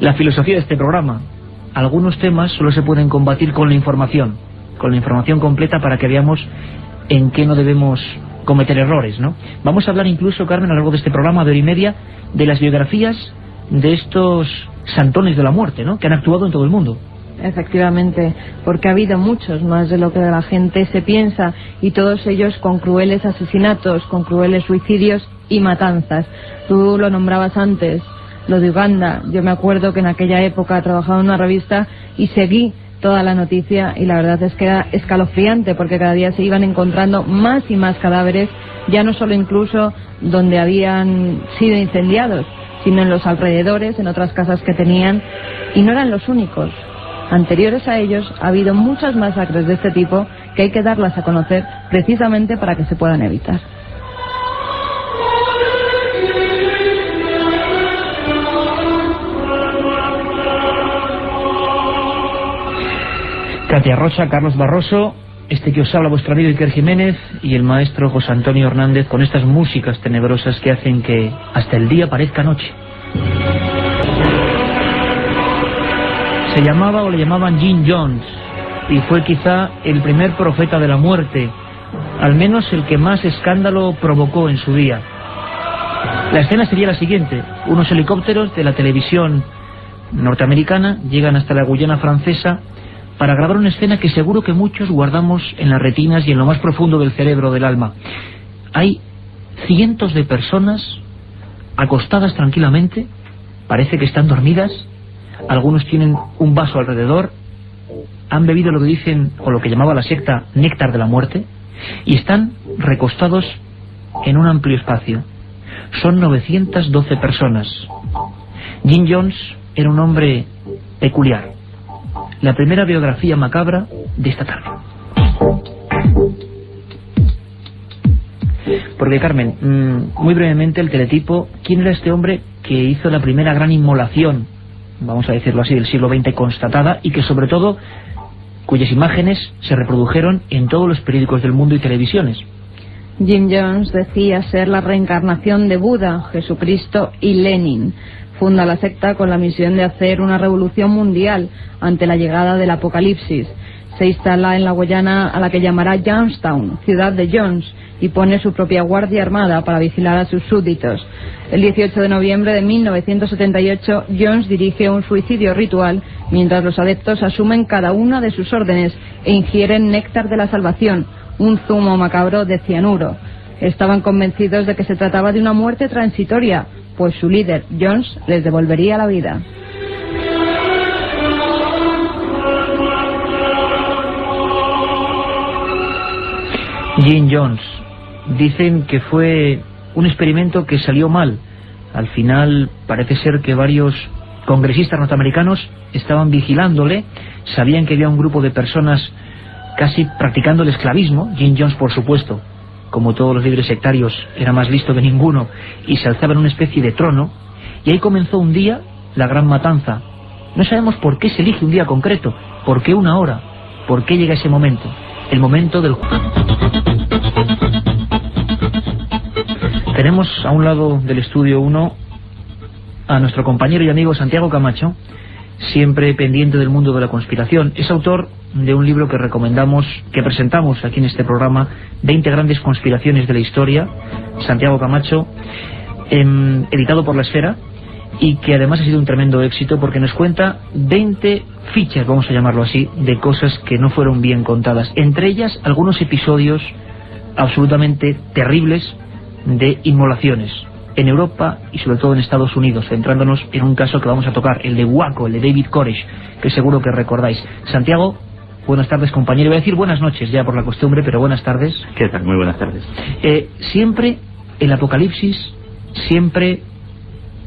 la filosofía de este programa. Algunos temas solo se pueden combatir con la información completa, para que veamos en qué no debemos cometer errores, ¿no? Vamos a hablar incluso, Carmen, a lo largo de este programa de hora y media, de las biografías de estos santones de la muerte, ¿no?, que han actuado en todo el mundo. Efectivamente, porque ha habido muchos más de lo que la gente se piensa, y todos ellos con crueles asesinatos, con crueles suicidios y matanzas. Tú lo nombrabas antes, lo de Uganda. Yo me acuerdo que en aquella época trabajaba en una revista y seguí toda la noticia, y la verdad es que era escalofriante, porque cada día se iban encontrando más y más cadáveres, ya no solo incluso donde habían sido incendiados, sino en los alrededores, en otras casas que tenían, y no eran los únicos. Anteriores a ellos ha habido muchas masacres de este tipo, que hay que darlas a conocer precisamente para que se puedan evitar. Katia Rocha, Carlos Barroso, este que os habla vuestro amigo Iker Jiménez, y el maestro José Antonio Hernández, con estas músicas tenebrosas que hacen que hasta el día parezca noche. Se llamaba, o le llamaban, Jim Jones, y fue quizá el primer profeta de la muerte, al menos el que más escándalo provocó en su día. La escena sería la siguiente: unos helicópteros de la televisión norteamericana llegan hasta la Guyana francesa para grabar una escena que seguro que muchos guardamos en las retinas y en lo más profundo del cerebro, del alma. Hay cientos de personas acostadas tranquilamente, parece que están dormidas, algunos tienen un vaso alrededor, han bebido lo que dicen, o lo que llamaba la secta, néctar de la muerte, y están recostados en un amplio espacio. Son 912 personas. Jim Jones era un hombre peculiar. La primera biografía macabra de esta tarde. Porque, Carmen, muy brevemente el teletipo: ¿quién era este hombre que hizo la primera gran inmolación, vamos a decirlo así, del siglo XX constatada, y que sobre todo cuyas imágenes se reprodujeron en todos los periódicos del mundo y televisiones? Jim Jones decía ser la reencarnación de Buda, Jesucristo y Lenin. Funda la secta con la misión de hacer una revolución mundial ante la llegada del apocalipsis. Se instala en la Guyana, a la que llamará Jonestown, ciudad de Jones, y pone su propia guardia armada para vigilar a sus súbditos. El 18 de noviembre de 1978, Jones dirige un suicidio ritual mientras los adeptos asumen cada una de sus órdenes e ingieren néctar de la salvación, un zumo macabro de cianuro. Estaban convencidos de que se trataba de una muerte transitoria, pues su líder, Jones, les devolvería la vida. Jim Jones. Dicen que fue un experimento que salió mal. Al final parece ser que varios congresistas norteamericanos estaban vigilándole, sabían que había un grupo de personas casi practicando el esclavismo. Jim Jones, por supuesto, como todos los líderes sectarios, era más listo que ninguno y se alzaba en una especie de trono, y ahí comenzó un día la gran matanza. No sabemos por qué se elige un día concreto, por qué una hora, por qué llega ese momento, el momento del... Tenemos a un lado del estudio 1 a nuestro compañero y amigo Santiago Camacho, siempre pendiente del mundo de la conspiración. Es autor de un libro que recomendamos, que presentamos aquí en este programa, 20 grandes conspiraciones de la historia, Santiago Camacho, editado por La Esfera, y que además ha sido un tremendo éxito porque nos cuenta 20 fichas, vamos a llamarlo así, de cosas que no fueron bien contadas. Entre ellas, algunos episodios absolutamente terribles de inmolaciones en Europa y sobre todo en Estados Unidos, centrándonos en un caso que vamos a tocar, el de Waco, el de David Koresh, que seguro que recordáis. Santiago, buenas tardes, compañero. Voy a decir buenas noches ya por la costumbre, pero buenas tardes. ¿Qué tal? Muy buenas tardes. Siempre el apocalipsis, siempre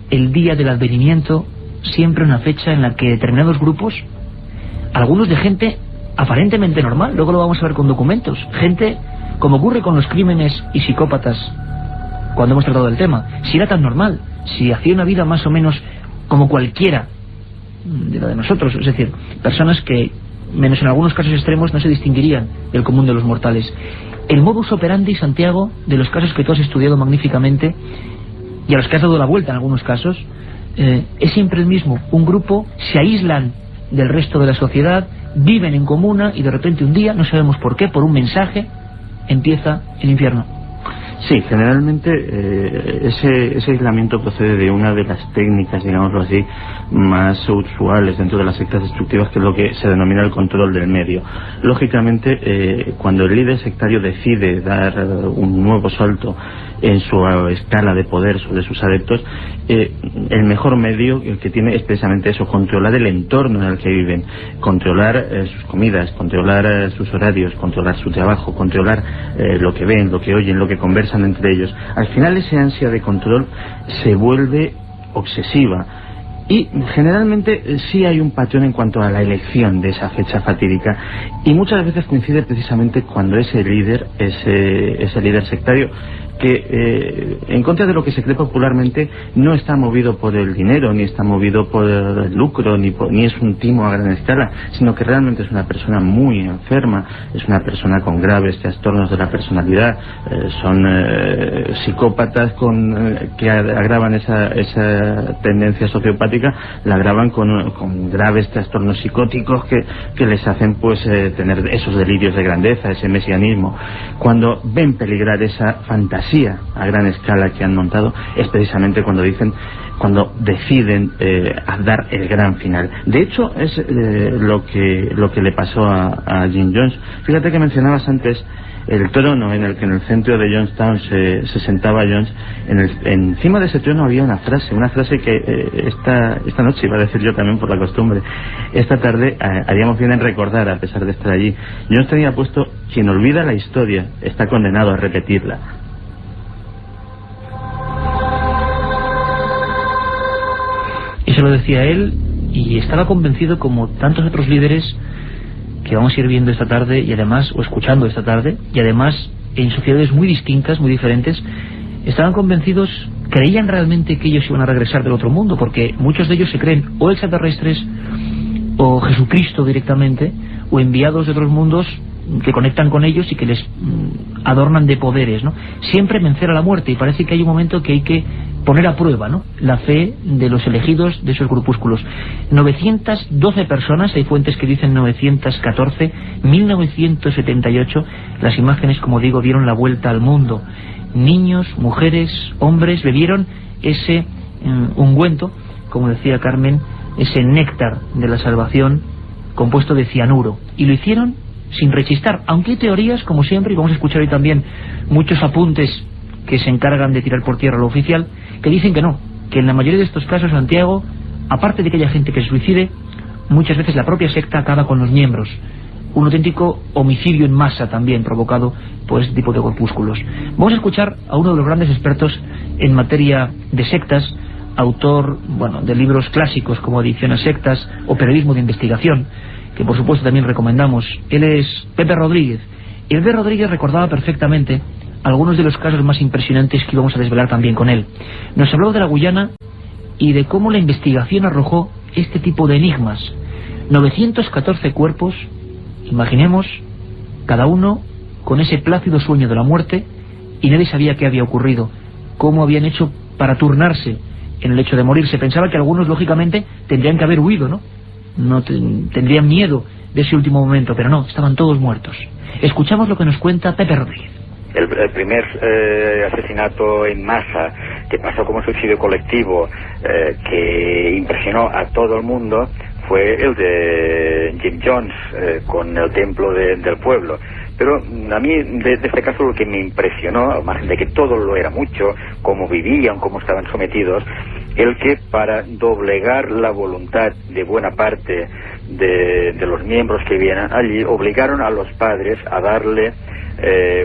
el día del advenimiento, siempre una fecha en la que determinados grupos, algunos de gente aparentemente normal, luego lo vamos a ver con documentos, gente, como ocurre con los crímenes y psicópatas cuando hemos tratado del tema, si era tan normal, si hacía una vida más o menos como cualquiera de la de nosotros, es decir, personas que, menos en algunos casos extremos, no se distinguirían del común de los mortales. El modus operandi, Santiago, de los casos que tú has estudiado magníficamente y a los que has dado la vuelta en algunos casos, es siempre el mismo. Un grupo se aíslan del resto de la sociedad, viven en comuna y de repente un día, no sabemos por qué, por un mensaje, empieza el infierno. Sí, generalmente ese aislamiento procede de una de las técnicas, digámoslo así, más usuales dentro de las sectas destructivas, que es lo que se denomina el control del medio. Lógicamente, cuando el líder sectario decide dar un nuevo salto en su escala de poder sobre sus adeptos, el mejor medio que tiene es precisamente eso: controlar el entorno en el que viven, controlar sus comidas, controlar sus horarios, controlar su trabajo, controlar lo que ven, lo que oyen, lo que conversan entre ellos. Al final esa ansia de control se vuelve obsesiva. Y generalmente sí hay un patrón en cuanto a la elección de esa fecha fatídica, y muchas veces coincide precisamente cuando ese líder sectario, que en contra de lo que se cree popularmente, no está movido por el dinero, ni está movido por el lucro, ni es un timo a gran escala, sino que realmente es una persona muy enferma, es una persona con graves trastornos de la personalidad, son psicópatas que agravan esa tendencia sociopática, la agravan con graves trastornos psicóticos que les hacen pues tener esos delirios de grandeza, ese mesianismo. Cuando ven peligrar esa fantasía a gran escala que han montado, es precisamente cuando deciden dar el gran final. De hecho, es lo que le pasó a Jim Jones. Fíjate que mencionabas antes el trono en el que en el centro de Jonestown se sentaba Jones. Encima de ese trono había una frase que esta noche iba a decir yo también por la costumbre. Esta tarde haríamos bien en recordar, a pesar de estar allí. Jones tenía puesto: quien olvida la historia está condenado a repetirla. Eso lo decía él, y estaba convencido, como tantos otros líderes que vamos a ir viendo esta tarde, y además, o escuchando esta tarde, y además en sociedades muy distintas, muy diferentes, estaban convencidos, creían realmente que ellos iban a regresar del otro mundo, porque muchos de ellos se creen o extraterrestres, o Jesucristo directamente, o enviados de otros mundos que conectan con ellos y que les adornan de poderes, ¿no? Siempre vencer a la muerte, y parece que hay un momento que hay que poner a prueba, ¿no?, la fe de los elegidos de esos grupúsculos. 912 personas, hay fuentes que dicen 914, 1978, las imágenes, como digo, dieron la vuelta al mundo. Niños, mujeres, hombres bebieron ese ungüento, como decía Carmen, ese néctar de la salvación compuesto de cianuro, y lo hicieron sin rechistar, aunque hay teorías, como siempre, y vamos a escuchar hoy también muchos apuntes que se encargan de tirar por tierra lo oficial, que dicen que no, que en la mayoría de estos casos, Santiago, aparte de que haya gente que se suicide, muchas veces la propia secta acaba con los miembros. Un auténtico homicidio en masa también provocado por este tipo de corpúsculos. Vamos a escuchar a uno de los grandes expertos en materia de sectas, autor, de libros clásicos como Adicción a sectas o Periodismo de investigación, que por supuesto también recomendamos. Él es Pepe Rodríguez. Y Pepe Rodríguez recordaba perfectamente algunos de los casos más impresionantes que íbamos a desvelar también con él. Nos habló de la Guyana y de cómo la investigación arrojó este tipo de enigmas. 914 cuerpos, imaginemos, cada uno con ese plácido sueño de la muerte, y nadie sabía qué había ocurrido, cómo habían hecho para turnarse en el hecho de morir. Se pensaba que algunos, lógicamente, tendrían que haber huido, no tendrían miedo de ese último momento, pero no, estaban todos muertos. Escuchamos lo que nos cuenta Pepe Rodríguez. El primer asesinato en masa que pasó como suicidio colectivo, que impresionó a todo el mundo, fue el de Jim Jones con el templo del pueblo. Pero a mí de este caso lo que me impresionó, al margen de que todo lo era mucho, cómo vivían, cómo estaban sometidos, el que para doblegar la voluntad de buena parte de los miembros que vienen allí, obligaron a los padres a darle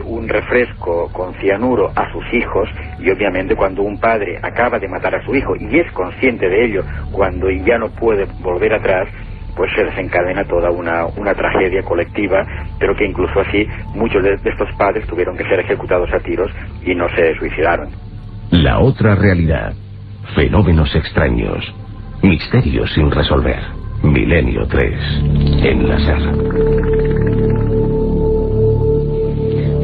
un refresco con cianuro a sus hijos, y obviamente cuando un padre acaba de matar a su hijo y es consciente de ello, cuando ya no puede volver atrás, pues se desencadena toda una tragedia colectiva, pero que incluso así muchos de estos padres tuvieron que ser ejecutados a tiros y no se suicidaron. La otra realidad. Fenómenos extraños. Misterios sin resolver. Milenio 3. En la SER.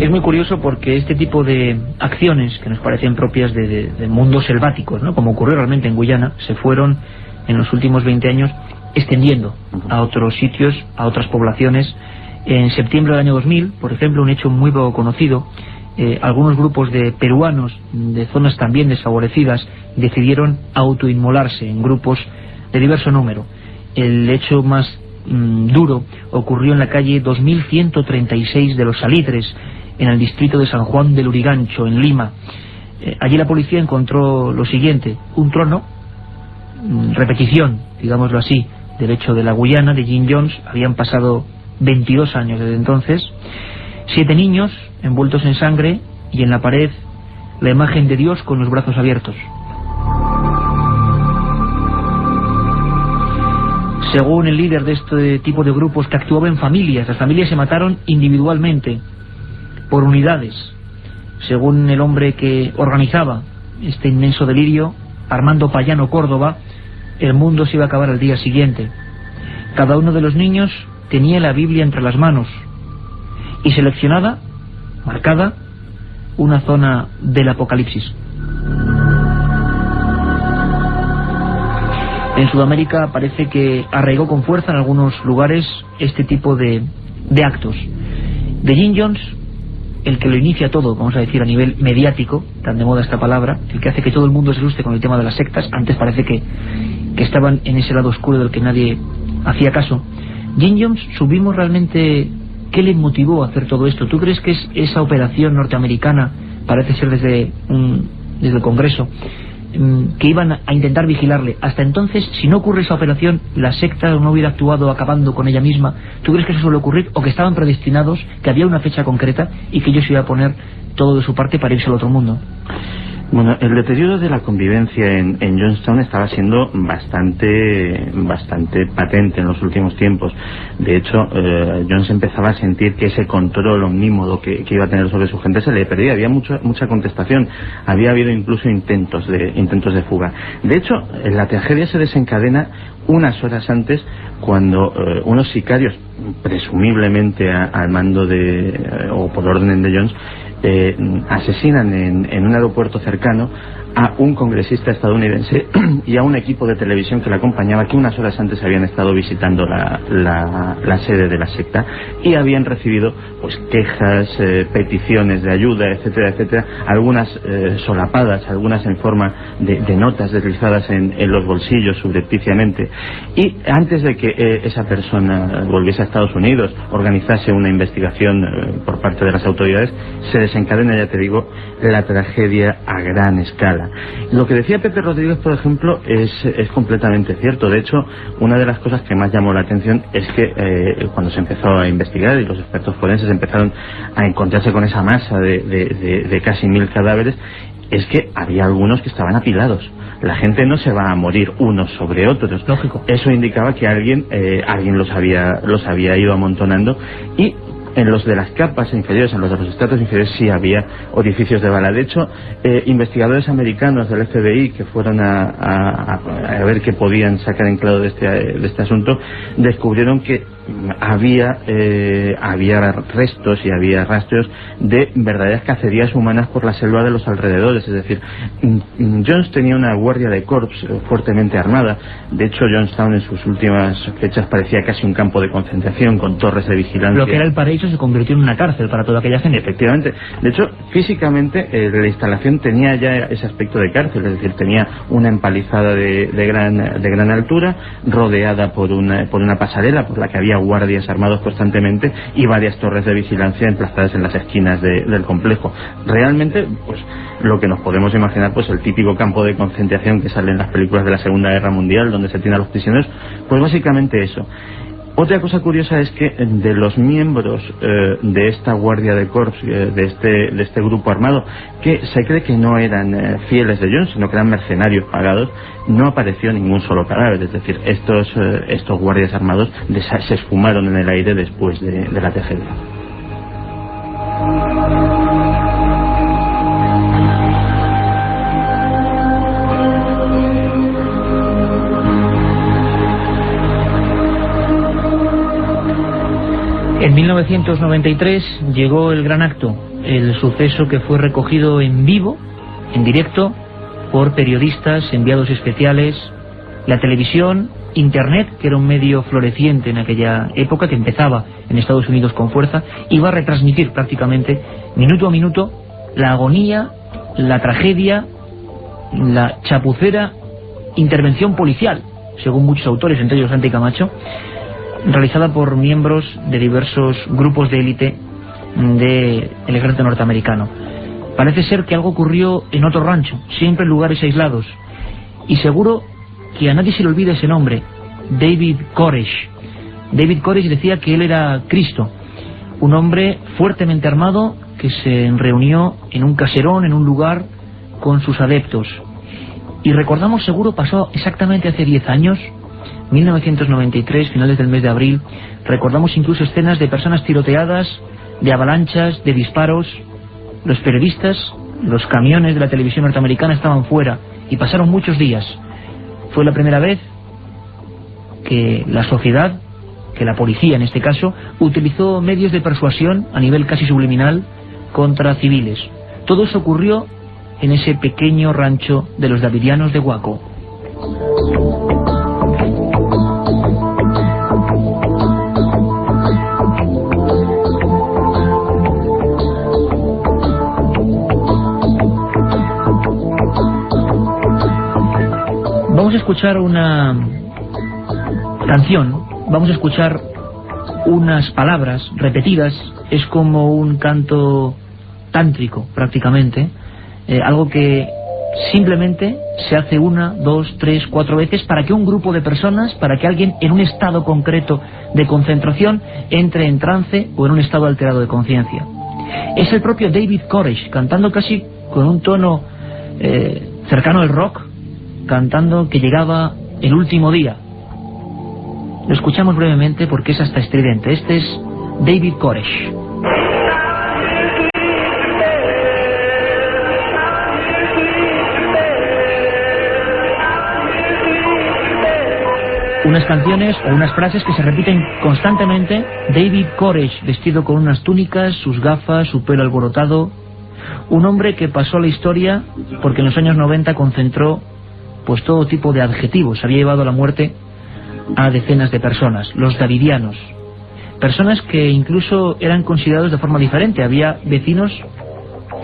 Es muy curioso porque este tipo de acciones que nos parecen propias de mundos selváticos, ¿no?, como ocurrió realmente en Guyana, se fueron en los últimos 20 años extendiendo a otros sitios, a otras poblaciones. En septiembre del año 2000, por ejemplo, un hecho muy poco conocido, algunos grupos de peruanos de zonas también desfavorecidas decidieron autoinmolarse en grupos de diverso número. El hecho más duro ocurrió en la calle 2136 de Los Salitres, en el distrito de San Juan del Lurigancho, en Lima. Allí la policía encontró lo siguiente: un trono, repetición, digámoslo así, del hecho de la Guyana, de Jim Jones. Habían pasado 22 años desde entonces. 7 niños envueltos en sangre, y en la pared la imagen de Dios con los brazos abiertos. Según el líder de este tipo de grupos, que actuaba en familias, las familias se mataron individualmente, por unidades. Según el hombre que organizaba este inmenso delirio, Armando Payano Córdoba, el mundo se iba a acabar al día siguiente. Cada uno de los niños tenía la Biblia entre las manos, y seleccionada, marcada, una zona del Apocalipsis. En Sudamérica parece que arraigó con fuerza en algunos lugares este tipo de actos. De Jim Jones, el que lo inicia todo, vamos a decir, a nivel mediático, tan de moda esta palabra, el que hace que todo el mundo se asuste con el tema de las sectas. Antes parece que estaban en ese lado oscuro del que nadie hacía caso. Jim Jones, ¿subimos realmente qué le motivó a hacer todo esto? ¿Tú crees que es esa operación norteamericana, parece ser desde el Congreso, que iban a intentar vigilarle? Hasta entonces, si no ocurre esa operación, la secta no hubiera actuado acabando con ella misma. ¿Tú crees que eso suele ocurrir, o que estaban predestinados, que había una fecha concreta y que ellos iban a poner todo de su parte para irse al otro mundo? Bueno, el deterioro de la convivencia en Jonestown estaba siendo bastante patente en los últimos tiempos. De hecho, Jones empezaba a sentir que ese control omnímodo que iba a tener sobre su gente se le perdía. Había mucha contestación. Había habido incluso intentos de fuga. De hecho, la tragedia se desencadena unas horas antes, cuando unos sicarios, presumiblemente al mando o por orden de Jones, asesinan en un aeropuerto cercano a un congresista estadounidense y a un equipo de televisión que la acompañaba, que unas horas antes habían estado visitando la sede de la secta y habían recibido pues quejas, peticiones de ayuda, etcétera, etcétera, algunas solapadas, algunas en forma de notas deslizadas en los bolsillos subrepticiamente. Y antes de que esa persona volviese a Estados Unidos, organizase una investigación por parte de las autoridades, se desencadena, ya te digo, la tragedia a gran escala. Lo que decía Pepe Rodríguez, por ejemplo, es completamente cierto. De hecho, una de las cosas que más llamó la atención es que cuando se empezó a investigar y los expertos forenses empezaron a encontrarse con esa masa de casi 1000 cadáveres, es que había algunos que estaban apilados. La gente no se va a morir unos sobre otros. Lógico. Eso indicaba que alguien los había ido amontonando, y en los de las capas inferiores, en los de los estratos inferiores, sí había orificios de bala. De hecho, investigadores americanos del FBI que fueron a ver qué podían sacar en claro de este asunto, descubrieron que había restos y había rastros de verdaderas cacerías humanas por la selva de los alrededores. Es decir, Jones tenía una guardia de corps fuertemente armada. De hecho, Jonestown en sus últimas fechas parecía casi un campo de concentración con torres de vigilancia. Lo que era el paraíso se convirtió en una cárcel para toda aquella gente. Efectivamente. De hecho, físicamente la instalación tenía ya ese aspecto de cárcel. Es decir, tenía una empalizada de gran altura, rodeada por una pasarela por la que había guardias armados constantemente, y varias torres de vigilancia emplazadas en las esquinas del complejo. Realmente, pues lo que nos podemos imaginar, pues el típico campo de concentración que sale en las películas de la Segunda Guerra Mundial, donde se tiene a los prisioneros, pues básicamente eso. Otra cosa curiosa es que de los miembros de esta guardia de corps, de este grupo armado, que se cree que no eran fieles de Jones, sino que eran mercenarios pagados, no apareció ningún solo cadáver. Es decir, estos guardias armados se esfumaron en el aire después de la tragedia. En 1993 llegó el gran acto, el suceso que fue recogido en vivo, en directo, por periodistas, enviados especiales, la televisión, Internet, que era un medio floreciente en aquella época, que empezaba en Estados Unidos con fuerza, iba a retransmitir prácticamente, minuto a minuto, la agonía, la tragedia, la chapucera intervención policial, según muchos autores, entre ellos Santi Camacho, realizada por miembros de diversos grupos de élite del ejército norteamericano. Parece ser que algo ocurrió en otro rancho, siempre en lugares aislados, y seguro que a nadie se le olvida ese nombre, David Koresh. David Koresh decía que él era Cristo, un hombre fuertemente armado que se reunió en un caserón, en un lugar, con sus adeptos. Y recordamos, seguro pasó exactamente hace 10 años, 1993, finales del mes de abril. Recordamos incluso escenas de personas tiroteadas, de avalanchas, de disparos. Los periodistas, los camiones de la televisión norteamericana estaban fuera y pasaron muchos días. Fue la primera vez que la sociedad, que la policía en este caso, utilizó medios de persuasión a nivel casi subliminal contra civiles. Todo eso ocurrió en ese pequeño rancho de los davidianos de Waco. Vamos a escuchar una canción, vamos a escuchar unas palabras repetidas, es como un canto tántrico prácticamente, algo que simplemente se hace 1, 2, 3, 4 veces para que un grupo de personas, para que alguien en un estado concreto de concentración entre en trance o en un estado alterado de conciencia. Es el propio David Koresh cantando casi con un tono cercano al rock, cantando que llegaba el último día. Lo escuchamos brevemente porque es hasta estridente. Este es David Koresh. Unas canciones o unas frases que se repiten constantemente. David Koresh, vestido con unas túnicas, sus gafas, su pelo alborotado. Un hombre que pasó a la historia porque en los años 90 concentró pues todo tipo de adjetivos. Había llevado a la muerte a decenas de personas, los davidianos. Personas que incluso eran considerados de forma diferente. Había vecinos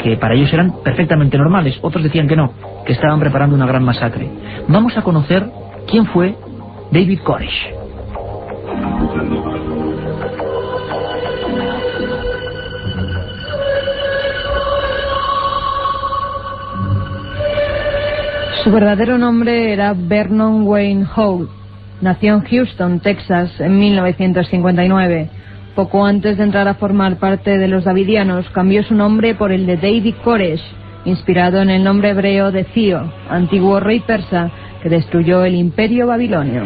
que para ellos eran perfectamente normales, otros decían que no, que estaban preparando una gran masacre. Vamos a conocer quién fue David Koresh. Su verdadero nombre era Vernon Wayne Holt. Nació en Houston, Texas, en 1959. Poco antes de entrar a formar parte de los davidianos, cambió su nombre por el de David Koresh, inspirado en el nombre hebreo de Ciro, antiguo rey persa que destruyó el imperio babilonio.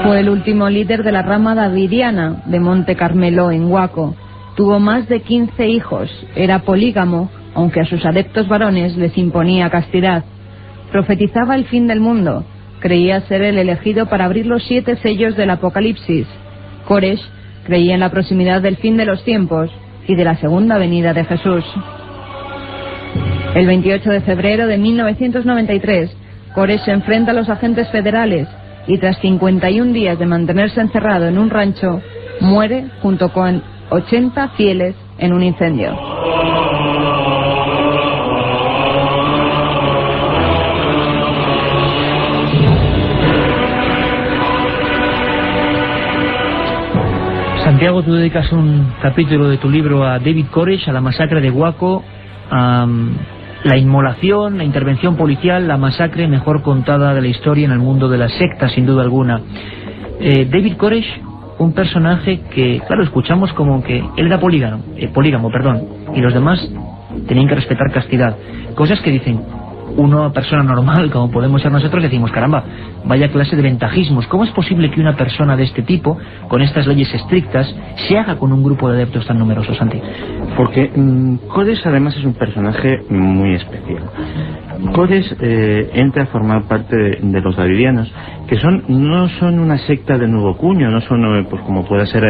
Fue el último líder de la rama davidiana de Monte Carmelo en Waco. Tuvo más de 15 hijos, era polígamo, aunque a sus adeptos varones les imponía castidad. Profetizaba el fin del mundo, creía ser el elegido para abrir los 7 sellos del Apocalipsis. Koresh creía en la proximidad del fin de los tiempos y de la segunda venida de Jesús. El 28 de febrero de 1993, Koresh se enfrenta a los agentes federales y tras 51 días de mantenerse encerrado en un rancho, muere junto con 80 fieles en un incendio. Santiago, tú dedicas un capítulo de tu libro a David Koresh, a la masacre de Waco, a la inmolación, la intervención policial, la masacre mejor contada de la historia en el mundo de las sectas, sin duda alguna. David Koresh, un personaje que, claro, escuchamos como que él era polígamo, y los demás tenían que respetar castidad. Cosas que dicen una persona normal, como podemos ser nosotros, decimos, caramba, vaya clase de ventajismos. ¿Cómo es posible que una persona de este tipo, con estas leyes estrictas, se haga con un grupo de adeptos tan numerosos, Santi? Porque Koresh además es un personaje muy especial. Cores entra a formar parte de los davidianos, que no son una secta de nuevo cuño, no son pues como puede ser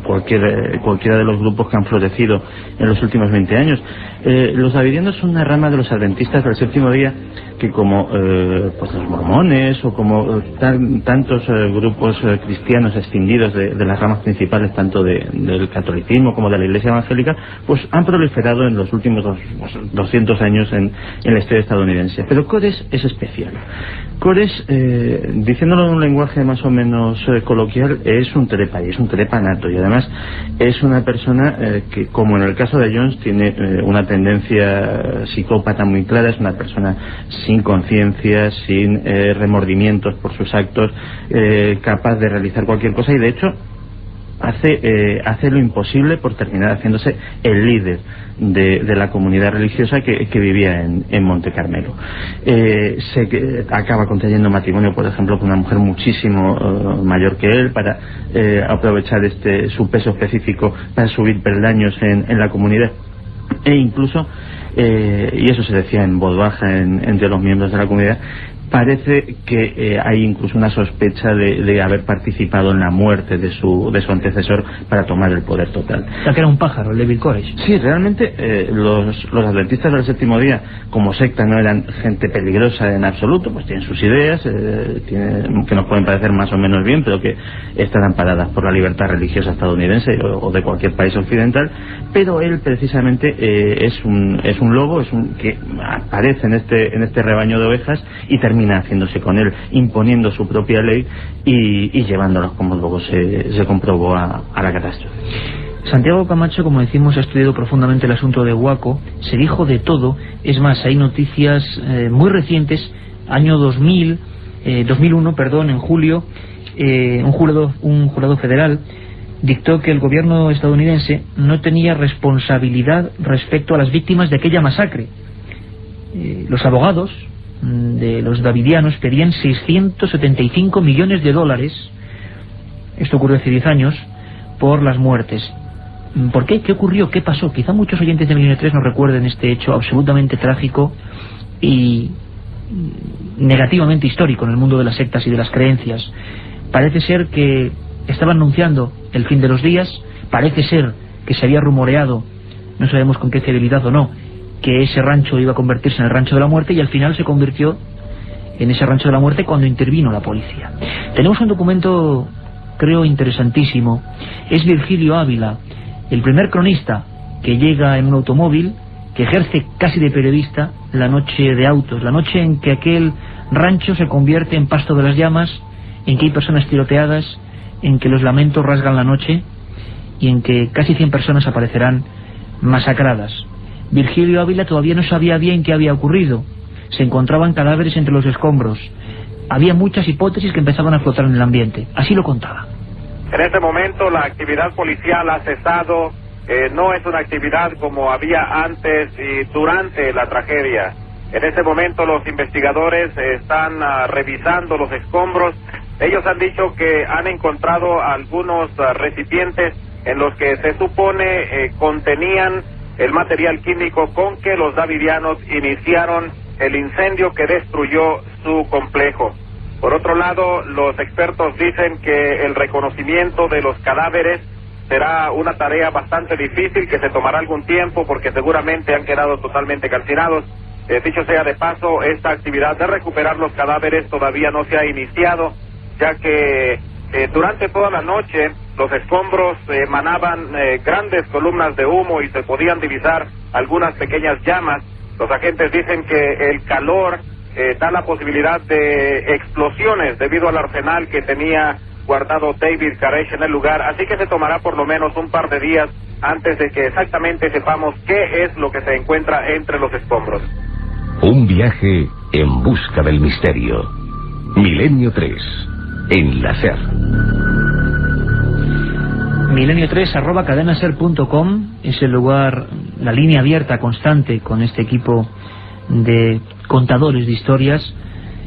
cualquiera de los grupos que han florecido en los últimos 20 años. Los davidianos son una rama de los adventistas del séptimo día, que como pues los mormones o como tantos grupos cristianos extinguidos de las ramas principales, tanto del catolicismo como de la iglesia evangélica, pues han proliferado en los últimos 200 años en la historia estadounidense. Pero Cores es especial. Cores, diciéndolo en un lenguaje más o menos coloquial, es un trepa, y es un trepa nato, y además es una persona que, como en el caso de Jones, tiene una tendencia psicópata muy clara. Es una persona sin conciencia, sin remordimientos por sus actos, capaz de realizar cualquier cosa, y de hecho hace lo imposible por terminar haciéndose el líder de la comunidad religiosa que vivía en Monte Carmelo. Acaba contrayendo matrimonio, por ejemplo, con una mujer muchísimo mayor que él, para aprovechar su peso específico para subir peldaños en la comunidad, e incluso, y eso se decía en voz baja entre los miembros de la comunidad, parece que hay incluso una sospecha de haber participado en la muerte de su antecesor para tomar el poder total. O sea, que era un pájaro, el de Bill Koresh. Sí, realmente los adventistas del séptimo día, como secta, no eran gente peligrosa en absoluto, pues tienen sus ideas, que nos pueden parecer más o menos bien, pero que están amparadas por la libertad religiosa estadounidense o de cualquier país occidental. Pero él precisamente es un lobo, que aparece en este rebaño de ovejas y termina haciéndose con él, imponiendo su propia ley y llevándolos, como luego se comprobó, a la catástrofe. Santiago Camacho, como decimos, ha estudiado profundamente el asunto de Waco, se dijo de todo. Es más, hay noticias muy recientes, año 2001, en julio, un jurado federal dictó que el gobierno estadounidense no tenía responsabilidad respecto a las víctimas de aquella masacre. Los abogados de los davidianos pedían $675 millones, esto ocurrió hace 10 años, por las muertes. ¿Por qué? ¿Qué ocurrió? ¿Qué pasó? Quizá muchos oyentes de Milenio 3 no recuerden este hecho absolutamente trágico y negativamente histórico en el mundo de las sectas y de las creencias. Parece ser que estaba anunciando el fin de los días, parece ser que se había rumoreado, no sabemos con qué fidelidad o no, que ese rancho iba a convertirse en el rancho de la muerte, y al final se convirtió en ese rancho de la muerte cuando intervino la policía. Tenemos un documento, creo, interesantísimo. Es Virgilio Ávila, el primer cronista que llega en un automóvil, que ejerce casi de periodista, la noche de autos, la noche en que aquel rancho se convierte en pasto de las llamas, en que hay personas tiroteadas, en que los lamentos rasgan la noche y en que casi 100 personas aparecerán masacradas. Virgilio Ávila todavía no sabía bien qué había ocurrido. Se encontraban cadáveres entre los escombros. Había muchas hipótesis que empezaban a flotar en el ambiente. Así lo contaba. En este momento la actividad policial ha cesado. No es una actividad como había antes y durante la tragedia. En este momento los investigadores están revisando los escombros. Ellos han dicho que han encontrado algunos recipientes en los que se supone contenían el material químico con que los davidianos iniciaron el incendio que destruyó su complejo. Por otro lado, los expertos dicen que el reconocimiento de los cadáveres será una tarea bastante difícil, que se tomará algún tiempo porque seguramente han quedado totalmente calcinados. Dicho sea de paso, esta actividad de recuperar los cadáveres todavía no se ha iniciado, ya que durante toda la noche los escombros emanaban grandes columnas de humo y se podían divisar algunas pequeñas llamas. Los agentes dicen que el calor da la posibilidad de explosiones debido al arsenal que tenía guardado David Koresh en el lugar, así que se tomará por lo menos un par de días antes de que exactamente sepamos qué es lo que se encuentra entre los escombros. Un viaje en busca del misterio. Milenio 3, en la SER. Milenio3@cadenaser.com es el lugar, la línea abierta constante con este equipo de contadores de historias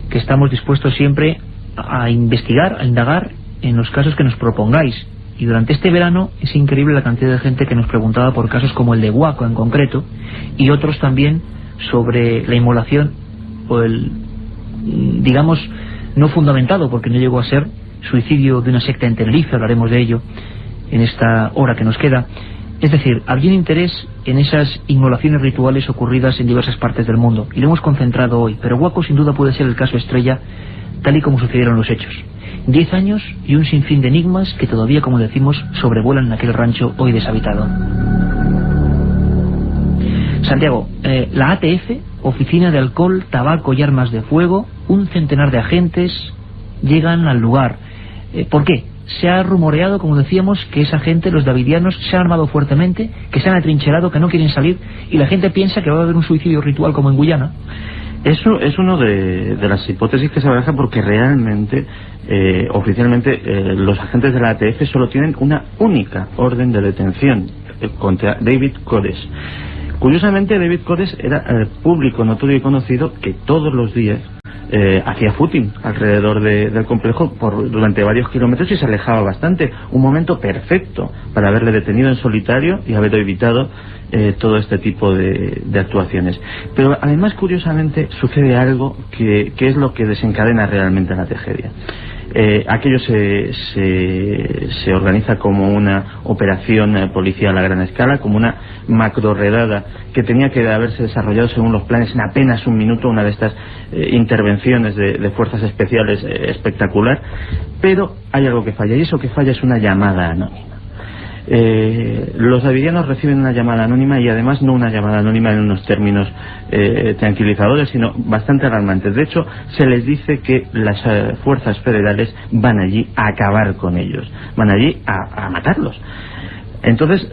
que estamos dispuestos siempre a investigar, a indagar en los casos que nos propongáis. Y durante este verano es increíble la cantidad de gente que nos preguntaba por casos como el de Waco en concreto, y otros también sobre la inmolación o el, digamos, no fundamentado, porque no llegó a ser, suicidio de una secta en Tenerife. Hablaremos de ello en esta hora que nos queda. Es decir, había un interés en esas inmolaciones rituales ocurridas en diversas partes del mundo, y lo hemos concentrado hoy, pero Waco sin duda puede ser el caso estrella, tal y como sucedieron los hechos. 10 años y un sinfín de enigmas que todavía, como decimos, sobrevuelan en aquel rancho hoy deshabitado. Santiago, la ATF, Oficina de Alcohol, Tabaco y Armas de Fuego, un centenar de agentes llegan al lugar. ¿Por qué? Se ha rumoreado, como decíamos, que esa gente, los davidianos, se han armado fuertemente, que se han atrincherado, que no quieren salir, y la gente piensa que va a haber un suicidio ritual como en Guyana. Eso es una de las hipótesis que se baraja, porque realmente, oficialmente, los agentes de la ATF solo tienen una única orden de detención contra David Koresh. Curiosamente, David Koresh era público, notorio y conocido que todos los días hacía footing alrededor del complejo durante varios kilómetros y se alejaba bastante. Un momento perfecto para haberle detenido en solitario y haber evitado todo este tipo de actuaciones. Pero además, curiosamente, sucede algo que es lo que desencadena realmente la tragedia. Aquello se organiza como una operación policial a gran escala, como una macro redada que tenía que haberse desarrollado según los planes en apenas un minuto, una de estas intervenciones de fuerzas especiales espectacular. Pero hay algo que falla, y eso que falla es una llamada anónima. Los davidianos reciben una llamada anónima, y además no una llamada anónima en unos términos tranquilizadores, sino bastante alarmantes. De hecho, se les dice que las fuerzas federales van allí a acabar con ellos, van allí a matarlos. Entonces,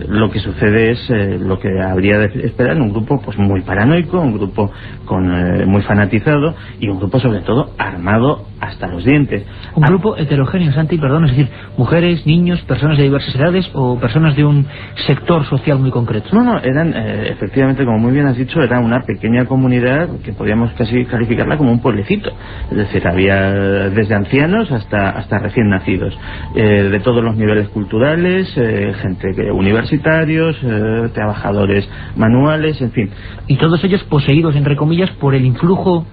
lo que sucede es lo que habría de esperar en un grupo pues muy paranoico, un grupo muy fanatizado, y un grupo sobre todo armado hasta los dientes. Un grupo heterogéneo, Santi, perdón, es decir, mujeres, niños, personas de diversas edades o personas de un sector social muy concreto. No, eran, efectivamente, como muy bien has dicho, era una pequeña comunidad que podríamos casi calificarla como un pueblecito. Es decir, había desde ancianos hasta recién nacidos, de todos los niveles culturales, gente universitarios, trabajadores manuales, en fin. Y todos ellos poseídos, entre comillas, por el influjo,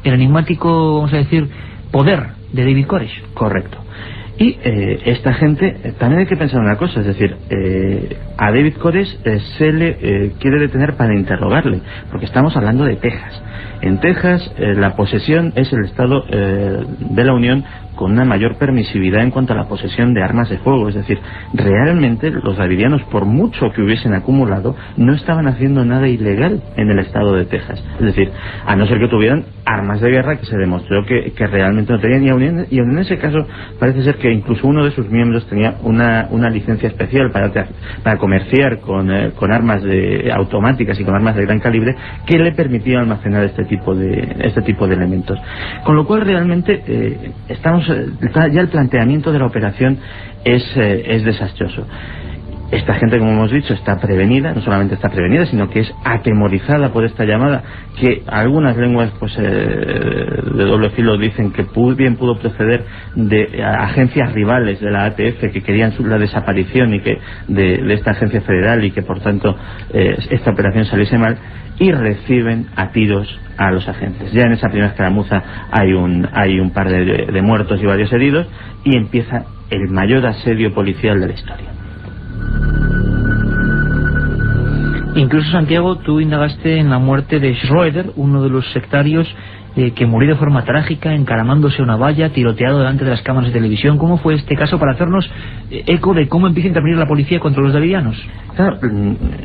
el enigmático, vamos a decir, poder de David Koresh. Correcto. Y esta gente, también hay que pensar una cosa, es decir, a David Koresh se le quiere detener para interrogarle, porque estamos hablando de Texas. En Texas, la posesión es el estado de la Unión con una mayor permisividad en cuanto a la posesión de armas de fuego. Es decir, realmente los davidianos, por mucho que hubiesen acumulado, no estaban haciendo nada ilegal en el estado de Texas. Es decir, a no ser que tuvieran armas de guerra, que se demostró que realmente no tenían, y aun en ese caso parece ser que incluso uno de sus miembros tenía una licencia especial para comerciar con armas automáticas y con armas de gran calibre, que le permitía almacenar este tipo de elementos. Con lo cual realmente ya el planteamiento de la operación es desastroso. Esta gente, como hemos dicho, está prevenida, no solamente está prevenida, sino que es atemorizada por esta llamada, que algunas lenguas de doble filo dicen que bien pudo proceder de agencias rivales de la ATF que querían la desaparición de esta agencia federal, y que por tanto esta operación saliese mal, y reciben a tiros a los agentes. Ya en esa primera escaramuza hay un par de muertos y varios heridos, y empieza el mayor asedio policial de la historia. Incluso, Santiago, tú indagaste en la muerte de Schroeder, uno de los sectarios que murió de forma trágica, encaramándose a una valla, tiroteado delante de las cámaras de televisión. ¿Cómo fue este caso, para hacernos eco de cómo empieza a intervenir la policía contra los davidianos? Claro,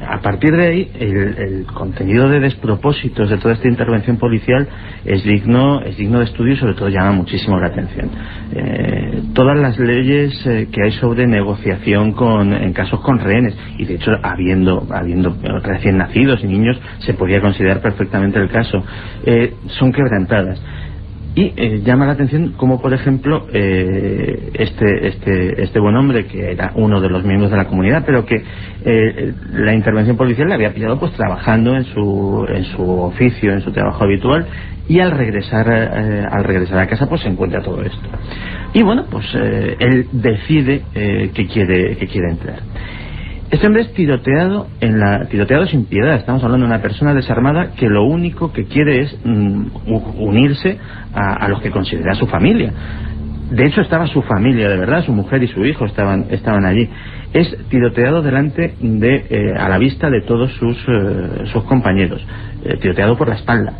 a partir de ahí, el contenido de despropósitos de toda esta intervención policial es digno de estudio, y sobre todo llama muchísimo la atención. Todas las leyes que hay sobre negociación en casos con rehenes, y de hecho habiendo recién nacidos y niños, se podía considerar perfectamente el caso, son quebrantadas. Y llama la atención como, por ejemplo, este buen hombre, que era uno de los miembros de la comunidad, pero que la intervención policial le había pillado pues trabajando en su oficio, en su trabajo habitual, y al regresar a casa pues se encuentra todo esto. Y bueno, pues él decide que quiere entrar. Este hombre es tiroteado sin piedad. Estamos hablando de una persona desarmada que lo único que quiere es unirse a los que considera su familia. De hecho estaba su familia, de verdad, su mujer y su hijo estaban allí. Es tiroteado a la vista de todos sus compañeros, tiroteado por la espalda.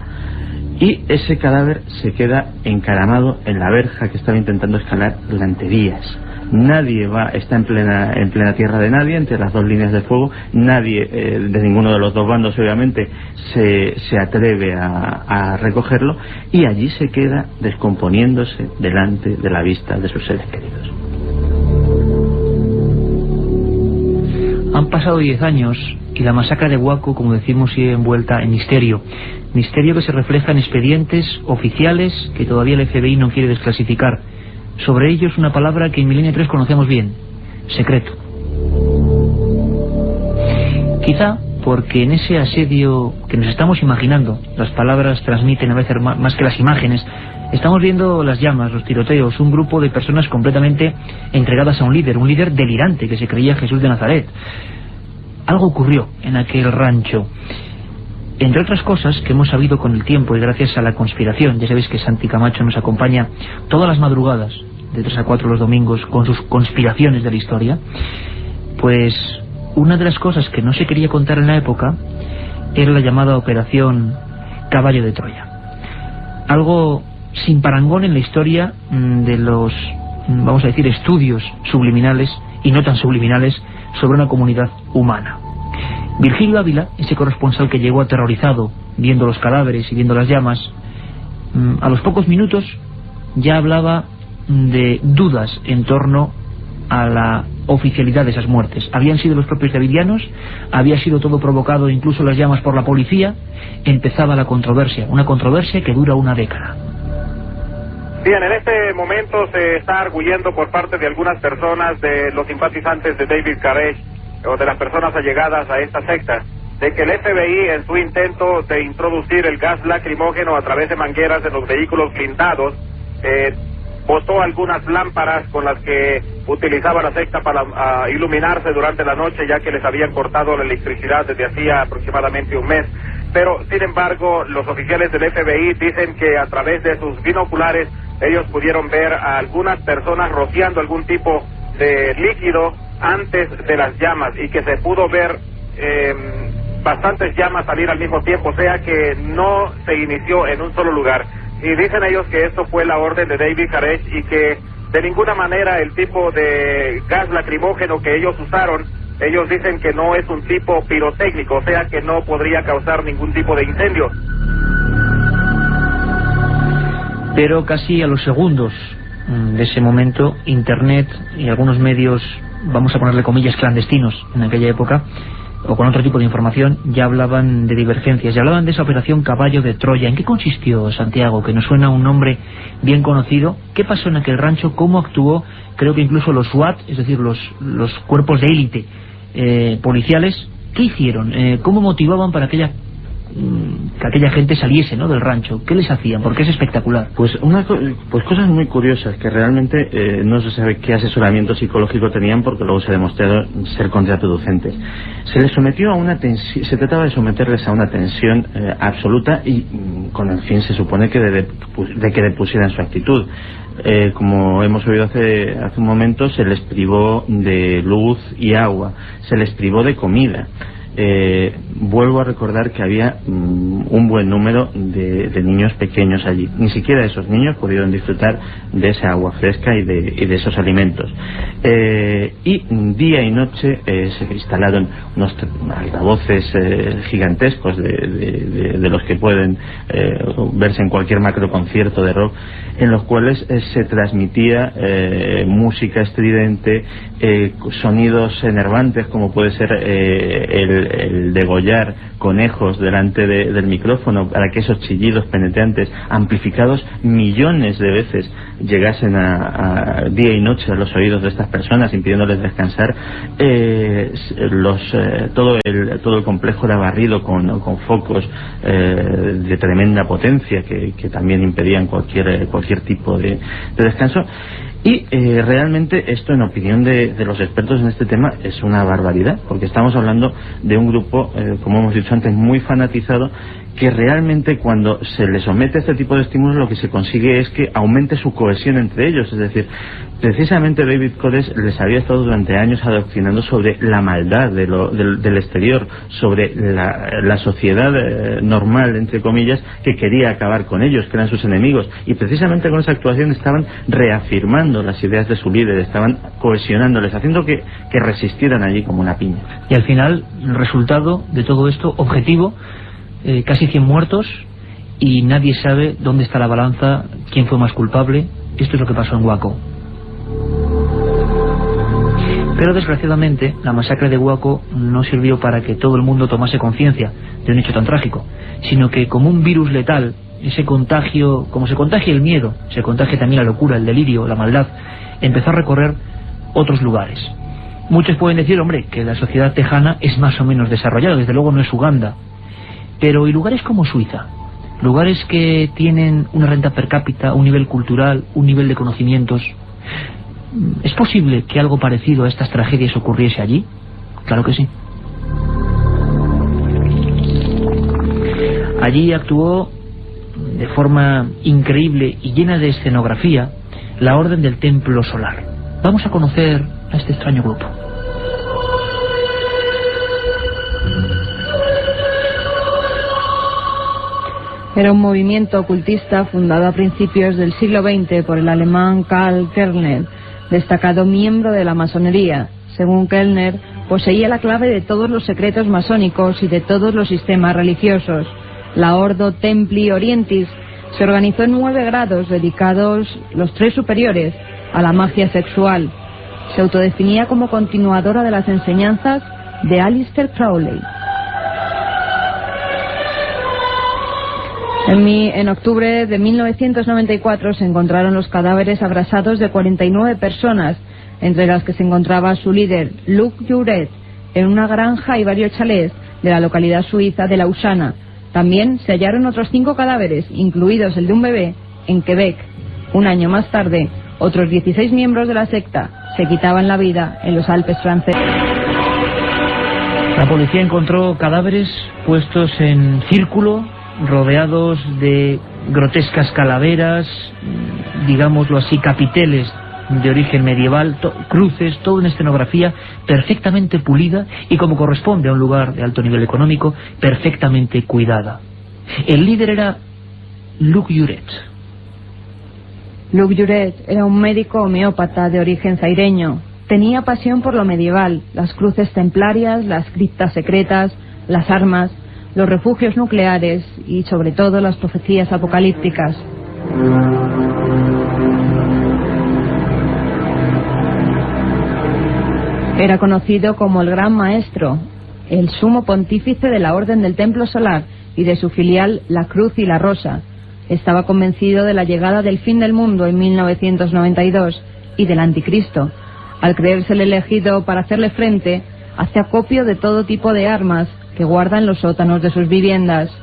Y ese cadáver se queda encaramado en la verja que estaba intentando escalar durante días. Nadie está en plena tierra de nadie, entre las dos líneas de fuego. Nadie de ninguno de los dos bandos, obviamente, se atreve a recogerlo, y allí se queda descomponiéndose delante de la vista de sus seres queridos. Han pasado 10 años y la masacre de Waco, como decimos, sigue envuelta en misterio. Misterio que se refleja en expedientes oficiales que todavía el FBI no quiere desclasificar. Sobre ellos una palabra que en Milenio 3 conocemos bien: secreto. Quizá porque en ese asedio que nos estamos imaginando, las palabras transmiten a veces más que las imágenes. Estamos viendo las llamas, los tiroteos, un grupo de personas completamente entregadas a un líder delirante que se creía Jesús de Nazaret. Algo ocurrió en aquel rancho, entre otras cosas que hemos sabido con el tiempo y gracias a la conspiración. Ya sabéis que Santi Camacho nos acompaña todas las madrugadas de 3 a 4 los domingos con sus conspiraciones de la historia. Pues una de las cosas que no se quería contar en la época era la llamada Operación Caballo de Troya. Algo sin parangón en la historia de los, vamos a decir, estudios subliminales y no tan subliminales sobre una comunidad humana. Virgilio Ávila, ese corresponsal que llegó aterrorizado viendo los cadáveres y viendo las llamas, a los pocos minutos ya hablaba de dudas en torno a la oficialidad de esas muertes. ¿Habían sido los propios davidianos? ¿Había sido todo provocado, incluso las llamas, por la policía? Empezaba la controversia, una controversia que dura una década. Bien, en este momento se está arguyendo por parte de algunas personas, de los simpatizantes de David Koresh o de las personas allegadas a esta secta, de que el FBI, en su intento de introducir el gas lacrimógeno a través de mangueras de los vehículos blindados, botó algunas lámparas con las que utilizaba la secta para iluminarse durante la noche, ya que les habían cortado la electricidad desde hacía aproximadamente un mes. Pero, sin embargo, los oficiales del FBI dicen que a través de sus binoculares ellos pudieron ver a algunas personas rociando algún tipo de líquido antes de las llamas, y que se pudo ver bastantes llamas salir al mismo tiempo, o sea que no se inició en un solo lugar. Y dicen ellos que esto fue la orden de David Koresh, y que de ninguna manera el tipo de gas lacrimógeno que ellos usaron, ellos dicen que no es un tipo pirotécnico, o sea que no podría causar ningún tipo de incendio. Pero casi a los segundos de ese momento, Internet y algunos medios, vamos a ponerle comillas, clandestinos en aquella época, o con otro tipo de información, ya hablaban de divergencias, ya hablaban de esa operación Caballo de Troya. ¿En qué consistió, Santiago? Que nos suena un nombre bien conocido. ¿Qué pasó en aquel rancho? ¿Cómo actuó? Creo que incluso los SWAT, es decir, los cuerpos de élite policiales, ¿qué hicieron? ¿Cómo motivaban para que aquella gente saliese, ¿no?, del rancho? ¿Qué les hacían? Porque es espectacular. Pues cosas muy curiosas que realmente no se sabe qué asesoramiento psicológico tenían, porque luego se demostró ser contraproducentes. Se les sometió a una tensión, se trataba de someterles a una tensión absoluta, y con el fin, se supone, que de que depusieran su actitud. Como hemos oído hace un momento, se les privó de luz y agua, se les privó de comida. Vuelvo a recordar que había un buen número de niños pequeños allí. Ni siquiera esos niños pudieron disfrutar de esa agua fresca y de esos alimentos. Y día y noche se instalaron unos altavoces gigantescos de los que pueden verse en cualquier macroconcierto de rock, en los cuales se transmitía música estridente, sonidos enervantes, como puede ser el degollar conejos delante del micrófono para que esos chillidos penetrantes, amplificados millones de veces, llegasen a día y noche a los oídos de estas personas, impidiéndoles descansar. Todo el complejo era barrido con focos de tremenda potencia que también impedían cualquier tipo de descanso. Y realmente esto, en opinión de los expertos en este tema, es una barbaridad, porque estamos hablando de un grupo, como hemos dicho antes, muy fanatizado, que realmente cuando se le somete a este tipo de estímulos lo que se consigue es que aumente su cohesión entre ellos. Es decir, precisamente David Koresh les había estado durante años adoctrinando sobre la maldad del exterior, sobre la sociedad normal, entre comillas, que quería acabar con ellos, que eran sus enemigos, y precisamente con esa actuación estaban reafirmando las ideas de su líder, estaban cohesionándoles, haciendo que resistieran allí como una piña. Y al final, el resultado de todo esto, objetivo, casi 100 muertos, y nadie sabe dónde está la balanza, quién fue más culpable. Esto es lo que pasó en Waco. Pero desgraciadamente la masacre de Waco no sirvió para que todo el mundo tomase conciencia de un hecho tan trágico, sino que como un virus letal, ese contagio, como se contagia el miedo, se contagia también la locura, el delirio, la maldad, empezó a recorrer otros lugares. Muchos pueden decir, hombre, que la sociedad tejana es más o menos desarrollada, desde luego no es Uganda. Pero ¿y lugares como Suiza? Lugares que tienen una renta per cápita, un nivel cultural, un nivel de conocimientos. ¿Es posible que algo parecido a estas tragedias ocurriese allí? Claro que sí. Allí actuó de forma increíble y llena de escenografía la Orden del Templo Solar. Vamos a conocer a este extraño grupo. Era un movimiento ocultista fundado a principios del siglo XX por el alemán Karl Kellner, destacado miembro de la masonería. Según Kellner, poseía la clave de todos los secretos masónicos y de todos los sistemas religiosos. La Ordo Templi Orientis se organizó en 9 grados dedicados, los 3 superiores, a la magia sexual. Se autodefinía como continuadora de las enseñanzas de Aleister Crowley. En octubre de 1994 se encontraron los cadáveres abrasados de 49 personas, entre las que se encontraba su líder, Luc Jouret, en una granja y varios chalés de la localidad suiza de Lausana. También se hallaron otros 5 cadáveres, incluidos el de un bebé, en Quebec. Un año más tarde, otros 16 miembros de la secta se quitaban la vida en los Alpes franceses. La policía encontró cadáveres puestos en círculo, rodeados de grotescas calaveras, digámoslo así, capiteles de origen medieval, cruces, toda una escenografía perfectamente pulida y, como corresponde a un lugar de alto nivel económico, perfectamente cuidada. El líder era Luc Jouret. Luc Jouret era un médico homeópata de origen zaireño. Tenía pasión por lo medieval, las cruces templarias, las criptas secretas, las armas, los refugios nucleares y, sobre todo, las profecías apocalípticas. Era conocido como el Gran Maestro, el sumo pontífice de la Orden del Templo Solar y de su filial La Cruz y la Rosa. Estaba convencido de la llegada del fin del mundo en 1992 y del Anticristo. Al creerse el elegido para hacerle frente, hace acopio de todo tipo de armas que guarda en los sótanos de sus viviendas.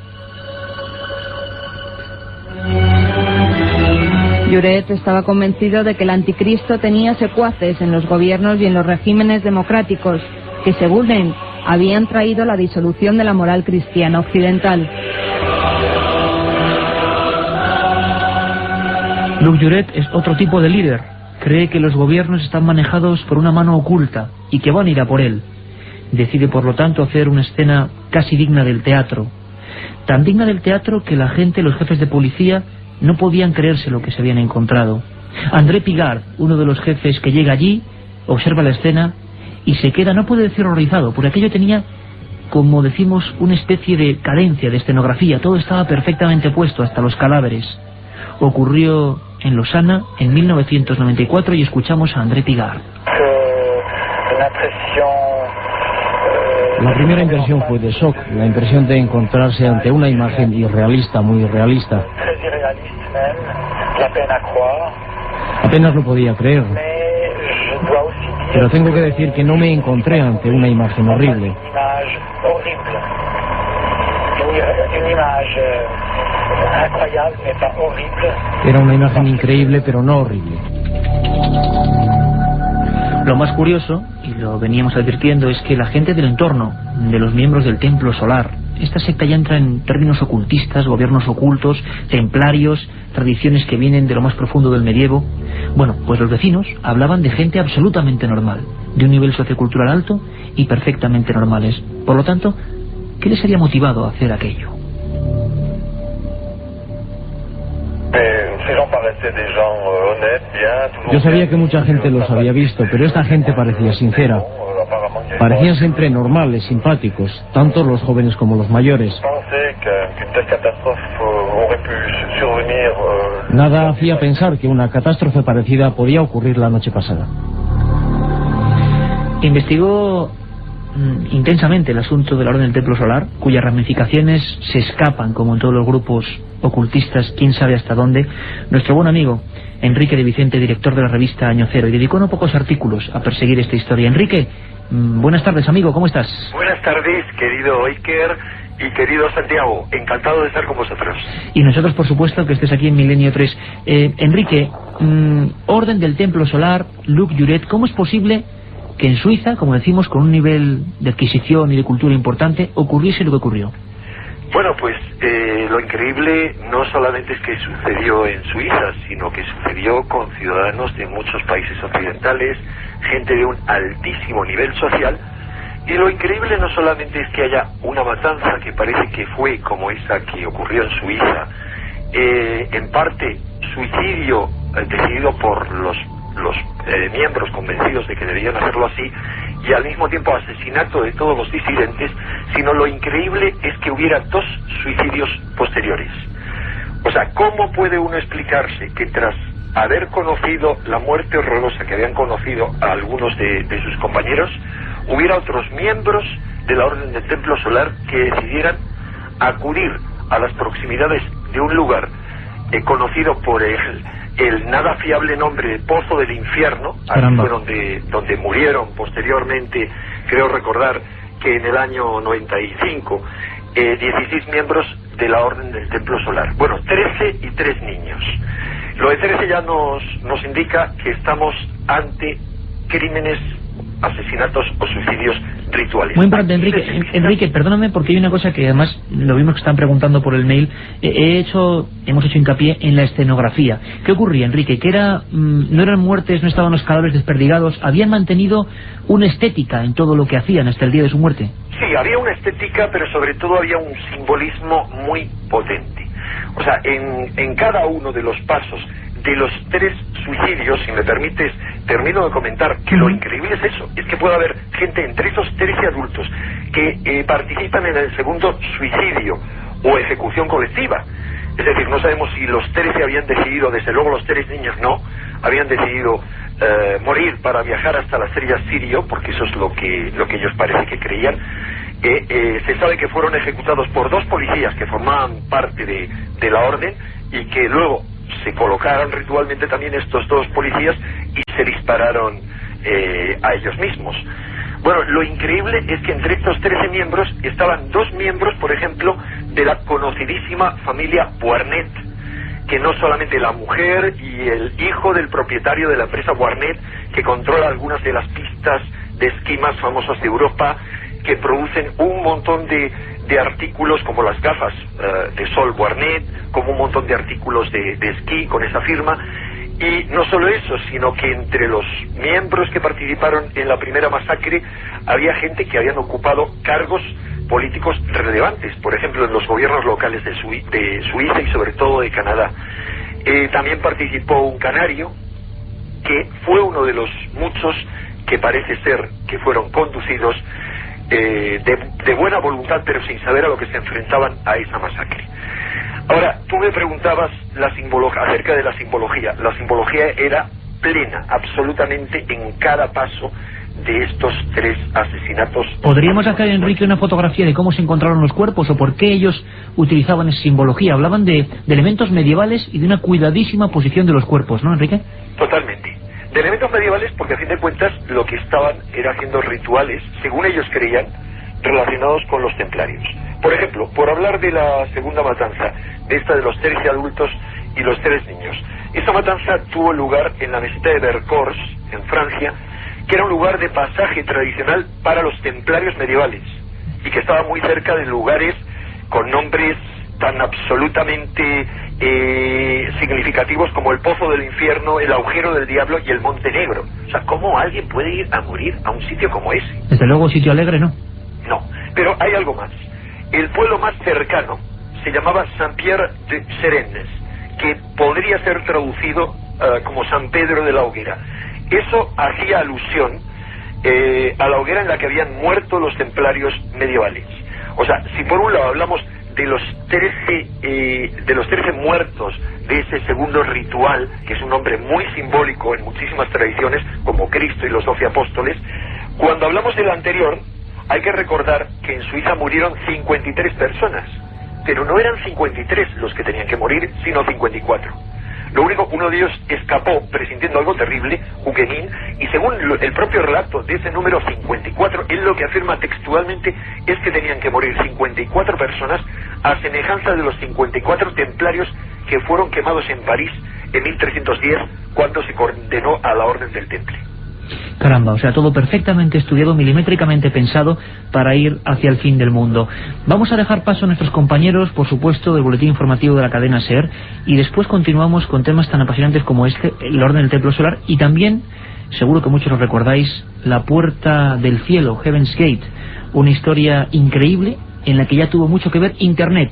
Jouret estaba convencido de que el Anticristo tenía secuaces en los gobiernos y en los regímenes democráticos que, según él, habían traído la disolución de la moral cristiana occidental. Luc Jouret es otro tipo de líder. Cree que los gobiernos están manejados por una mano oculta y que van a ir a por él. Decide, por lo tanto, hacer una escena casi digna del teatro. Tan digna del teatro que la gente, los jefes de policía, no podían creerse lo que se habían encontrado. André Pigard, uno de los jefes que llega allí, observa la escena y se queda, no puede decir horrorizado, porque aquello tenía, como decimos, una especie de cadencia de escenografía. Todo estaba perfectamente puesto, hasta los cadáveres. Ocurrió en Lausana en 1994 y escuchamos a André Pigard. La primera impresión fue de shock, la impresión de encontrarse ante una imagen irrealista, muy irrealista. Apenas lo podía creer. Pero tengo que decir que no me encontré ante una imagen horrible. Era una imagen increíble, pero no horrible. Lo más curioso, y lo veníamos advirtiendo, es que la gente del entorno, de los miembros del Templo Solar, esta secta ya entra en términos ocultistas, gobiernos ocultos, templarios, tradiciones que vienen de lo más profundo del medievo. Bueno, pues los vecinos hablaban de gente absolutamente normal, de un nivel sociocultural alto y perfectamente normales. Por lo tanto, ¿qué les había motivado a hacer aquello? Yo sabía que mucha gente los había visto, pero esta gente parecía sincera. Parecían siempre normales, simpáticos, tanto los jóvenes como los mayores. Nada hacía pensar que una catástrofe parecida podía ocurrir la noche pasada. Investigó intensamente el asunto de la Orden del Templo Solar, cuyas ramificaciones se escapan, como en todos los grupos ocultistas, quién sabe hasta dónde. Nuestro buen amigo Enrique de Vicente, director de la revista Año Cero, y dedicó no pocos artículos a perseguir esta historia. Enrique, buenas tardes, amigo, ¿cómo estás? Buenas tardes, querido Iker y querido Santiago, encantado de estar con vosotros. Y nosotros, por supuesto, que estés aquí en Milenio 3. Enrique, Orden del Templo Solar, Luc Juret, ¿cómo es posible que en Suiza, como decimos, con un nivel de adquisición y de cultura importante, ocurriese lo que ocurrió? Bueno, pues lo increíble no solamente es que sucedió en Suiza, sino que sucedió con ciudadanos de muchos países occidentales, gente de un altísimo nivel social. Y lo increíble no solamente es que haya una matanza que parece que fue como esa que ocurrió en Suiza, en parte suicidio decidido por los miembros convencidos de que debían hacerlo así, y al mismo tiempo asesinato de todos los disidentes, sino lo increíble es que hubiera 2 suicidios posteriores. O sea, ¿cómo puede uno explicarse que tras haber conocido la muerte horrorosa que habían conocido a algunos de sus compañeros, hubiera otros miembros de la Orden del Templo Solar que decidieran acudir a las proximidades de un lugar conocido por el nada fiable nombre de Pozo del Infierno? Aquí fue donde murieron posteriormente, creo recordar que en el año 95, 16 miembros de la Orden del Templo Solar. Bueno, 13 y 3 niños. Lo de 13 ya nos indica que estamos ante crímenes, asesinatos o suicidios rituales. Muy importante, Enrique, perdóname, porque hay una cosa que además lo vimos que están preguntando por el mail. Hemos hecho hincapié en la escenografía. ¿Qué ocurría, Enrique? Que no eran muertes, no estaban los cadáveres desperdigados, habían mantenido una estética en todo lo que hacían hasta el día de su muerte. Sí, había una estética, pero sobre todo había un simbolismo muy potente. O sea, en cada uno de los pasos de los 3 suicidios, si me permites, termino de comentar que lo increíble es eso, es que puede haber gente entre esos 13 adultos que participan en el segundo suicidio o ejecución colectiva. Es decir, no sabemos si los 13 habían decidido, desde luego los 3 niños no, habían decidido morir para viajar hasta la estrella Sirio, porque eso es lo que ellos parece que creían. Se sabe que fueron ejecutados por 2 policías que formaban parte de la orden, y que luego se colocaron ritualmente también estos 2 policías y se dispararon a ellos mismos. Bueno, lo increíble es que entre estos 13 miembros estaban 2 miembros, por ejemplo, de la conocidísima familia Vuarnet, que no solamente la mujer y el hijo del propietario de la empresa Vuarnet, que controla algunas de las pistas de esquí más famosas de Europa, que producen un montón de artículos como las gafas de sol Vuarnet, como un montón de artículos de esquí con esa firma. Y no solo eso, sino que entre los miembros que participaron en la primera masacre había gente que habían ocupado cargos políticos relevantes, por ejemplo en los gobiernos locales de Suiza y sobre todo de Canadá. También participó un canario que fue uno de los muchos que parece ser que fueron conducidos de buena voluntad, pero sin saber a lo que se enfrentaban a esa masacre. Ahora, tú me preguntabas acerca de la simbología. La simbología era plena, absolutamente, en cada paso de estos 3 asesinatos. ¿Podríamos hacer, Enrique, una fotografía de cómo se encontraron los cuerpos o por qué ellos utilizaban esa simbología? Hablaban de elementos medievales y de una cuidadísima posición de los cuerpos, ¿no, Enrique? Totalmente. De elementos medievales porque a fin de cuentas lo que estaban era haciendo rituales, según ellos creían, relacionados con los templarios. Por ejemplo, por hablar de la segunda matanza, de esta de los 13 adultos y los 3 niños. Esta matanza tuvo lugar en la meseta de Vercors, en Francia, que era un lugar de pasaje tradicional para los templarios medievales y que estaba muy cerca de lugares con nombres tan absolutamente significativos como el Pozo del Infierno, el Agujero del Diablo y el Monte Negro. O sea, ¿cómo alguien puede ir a morir a un sitio como ese? Desde luego, sitio alegre, ¿no? No, pero hay algo más. El pueblo más cercano se llamaba Saint-Pierre de Serennes, que podría ser traducido como San Pedro de la Hoguera. Eso hacía alusión a la hoguera en la que habían muerto los templarios medievales. O sea, si por un lado hablamos de los 13 muertos de ese segundo ritual, que es un nombre muy simbólico en muchísimas tradiciones, como Cristo y los 12 apóstoles, cuando hablamos del anterior, hay que recordar que en Suiza murieron 53 personas, pero no eran 53 los que tenían que morir, sino 54. Lo único, uno de ellos escapó presintiendo algo terrible, Huguenin, y según el propio relato de ese número 54, él lo que afirma textualmente es que tenían que morir 54 personas a semejanza de los 54 templarios que fueron quemados en París en 1310, cuando se condenó a la Orden del Temple. Caramba, o sea, todo perfectamente estudiado, milimétricamente pensado para ir hacia el fin del mundo. Vamos a dejar paso a nuestros compañeros, por supuesto, del boletín informativo de la cadena SER, y después continuamos con temas tan apasionantes como este, el orden del templo solar, y también, seguro que muchos lo recordáis, la puerta del cielo, Heaven's Gate, una historia increíble en la que ya tuvo mucho que ver Internet.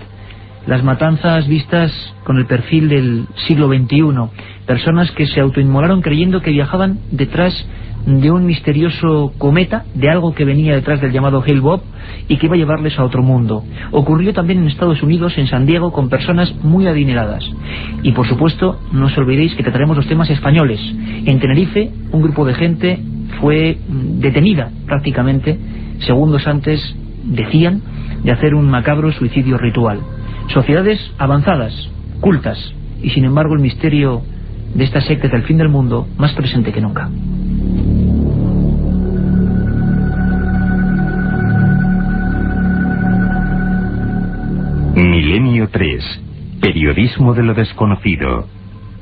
Las matanzas vistas con el perfil del siglo XXI, personas que se autoinmolaron creyendo que viajaban detrás de un misterioso cometa, de algo que venía detrás del llamado Hale-Bopp y que iba a llevarles a otro mundo. Ocurrió también en Estados Unidos, en San Diego, con personas muy adineradas. Y por supuesto, no os olvidéis que trataremos los temas españoles. En Tenerife, un grupo de gente fue detenida prácticamente segundos antes, decían, de hacer un macabro suicidio ritual. Sociedades avanzadas, cultas, y sin embargo el misterio de esta secta del fin del mundo más presente que nunca. Milenio 3. Periodismo de lo desconocido.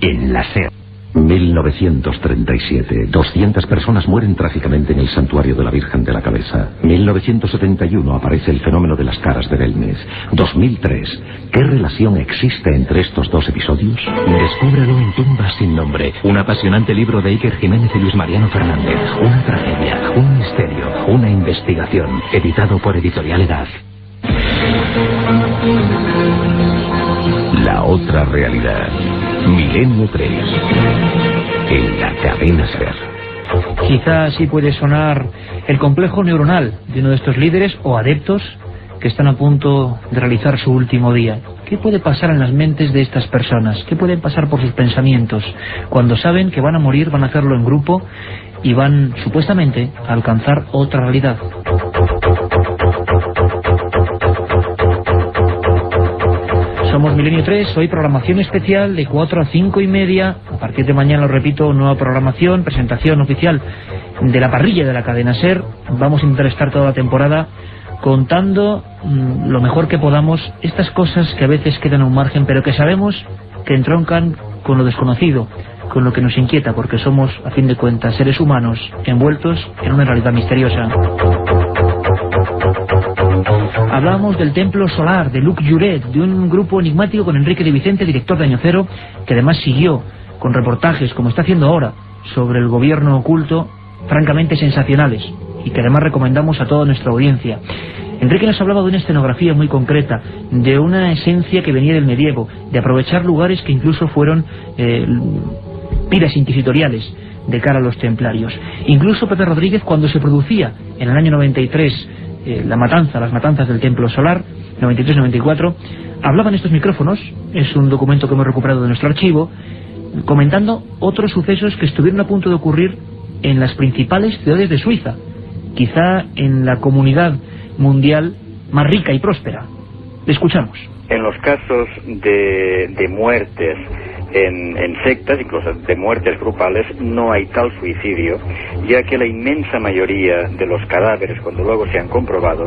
En la SER. 1937. 200 personas mueren trágicamente en el santuario de la Virgen de la Cabeza. 1971 aparece el fenómeno de las caras de Belmez. 2003. ¿Qué relación existe entre estos dos episodios? Descúbralo en Tumbas sin nombre. Un apasionante libro de Iker Jiménez y Luis Mariano Fernández. Una tragedia, un misterio, una investigación. Editado por Editorial Edad. La otra realidad. Milenio 3. En la cadena SER. Quizá así puede sonar el complejo neuronal de uno de estos líderes o adeptos que están a punto de realizar su último día. ¿Qué puede pasar en las mentes de estas personas? ¿Qué pueden pasar por sus pensamientos cuando saben que van a morir, van a hacerlo en grupo y van supuestamente a alcanzar otra realidad? Somos Milenio 3, hoy programación especial de 4 a 5 y media. A partir de mañana, lo repito, nueva programación, presentación oficial de la parrilla de la cadena SER. Vamos a intentar estar toda la temporada contando lo mejor que podamos estas cosas que a veces quedan a un margen, pero que sabemos que entroncan con lo desconocido, con lo que nos inquieta, porque somos, a fin de cuentas, seres humanos envueltos en una realidad misteriosa. Hablábamos del templo solar, de Luc Juret, de un grupo enigmático con Enrique de Vicente, director de Año Cero, que además siguió con reportajes, como está haciendo ahora, sobre el gobierno oculto, francamente sensacionales, y que además recomendamos a toda nuestra audiencia. Enrique nos hablaba de una escenografía muy concreta, de una esencia que venía del medievo, de aprovechar lugares que incluso fueron piras inquisitoriales de cara a los templarios. Incluso Pepe Rodríguez, cuando se producía en el año 93 las matanzas del templo solar, 93-94, hablaba en estos micrófonos, es un documento que hemos recuperado de nuestro archivo, comentando otros sucesos que estuvieron a punto de ocurrir en las principales ciudades de Suiza, quizá en la comunidad mundial más rica y próspera. Le escuchamos. En los casos de muertes en sectas, incluso de muertes grupales, no hay tal suicidio, ya que la inmensa mayoría de los cadáveres, cuando luego se han comprobado,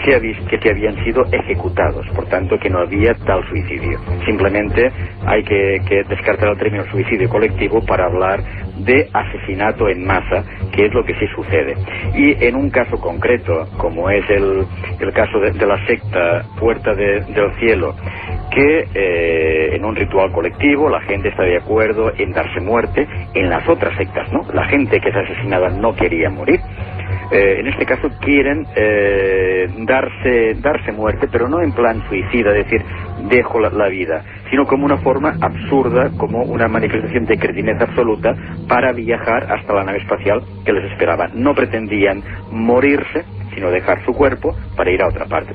se ha visto que habían sido ejecutados, por tanto que no había tal suicidio. Simplemente hay que descartar el término suicidio colectivo para hablar de asesinato en masa, que es lo que sí sucede. Y en un caso concreto, como es el caso de la secta Puerta del Cielo, que en un ritual colectivo la gente está de acuerdo en darse muerte. En las otras sectas no, la gente que es asesinada no quería morir. En este caso quieren darse muerte, pero no en plan suicida, es decir, dejo la vida, sino como una forma absurda, como una manifestación de cretinez absoluta para viajar hasta la nave espacial que les esperaba. No pretendían morirse, sino dejar su cuerpo para ir a otra parte.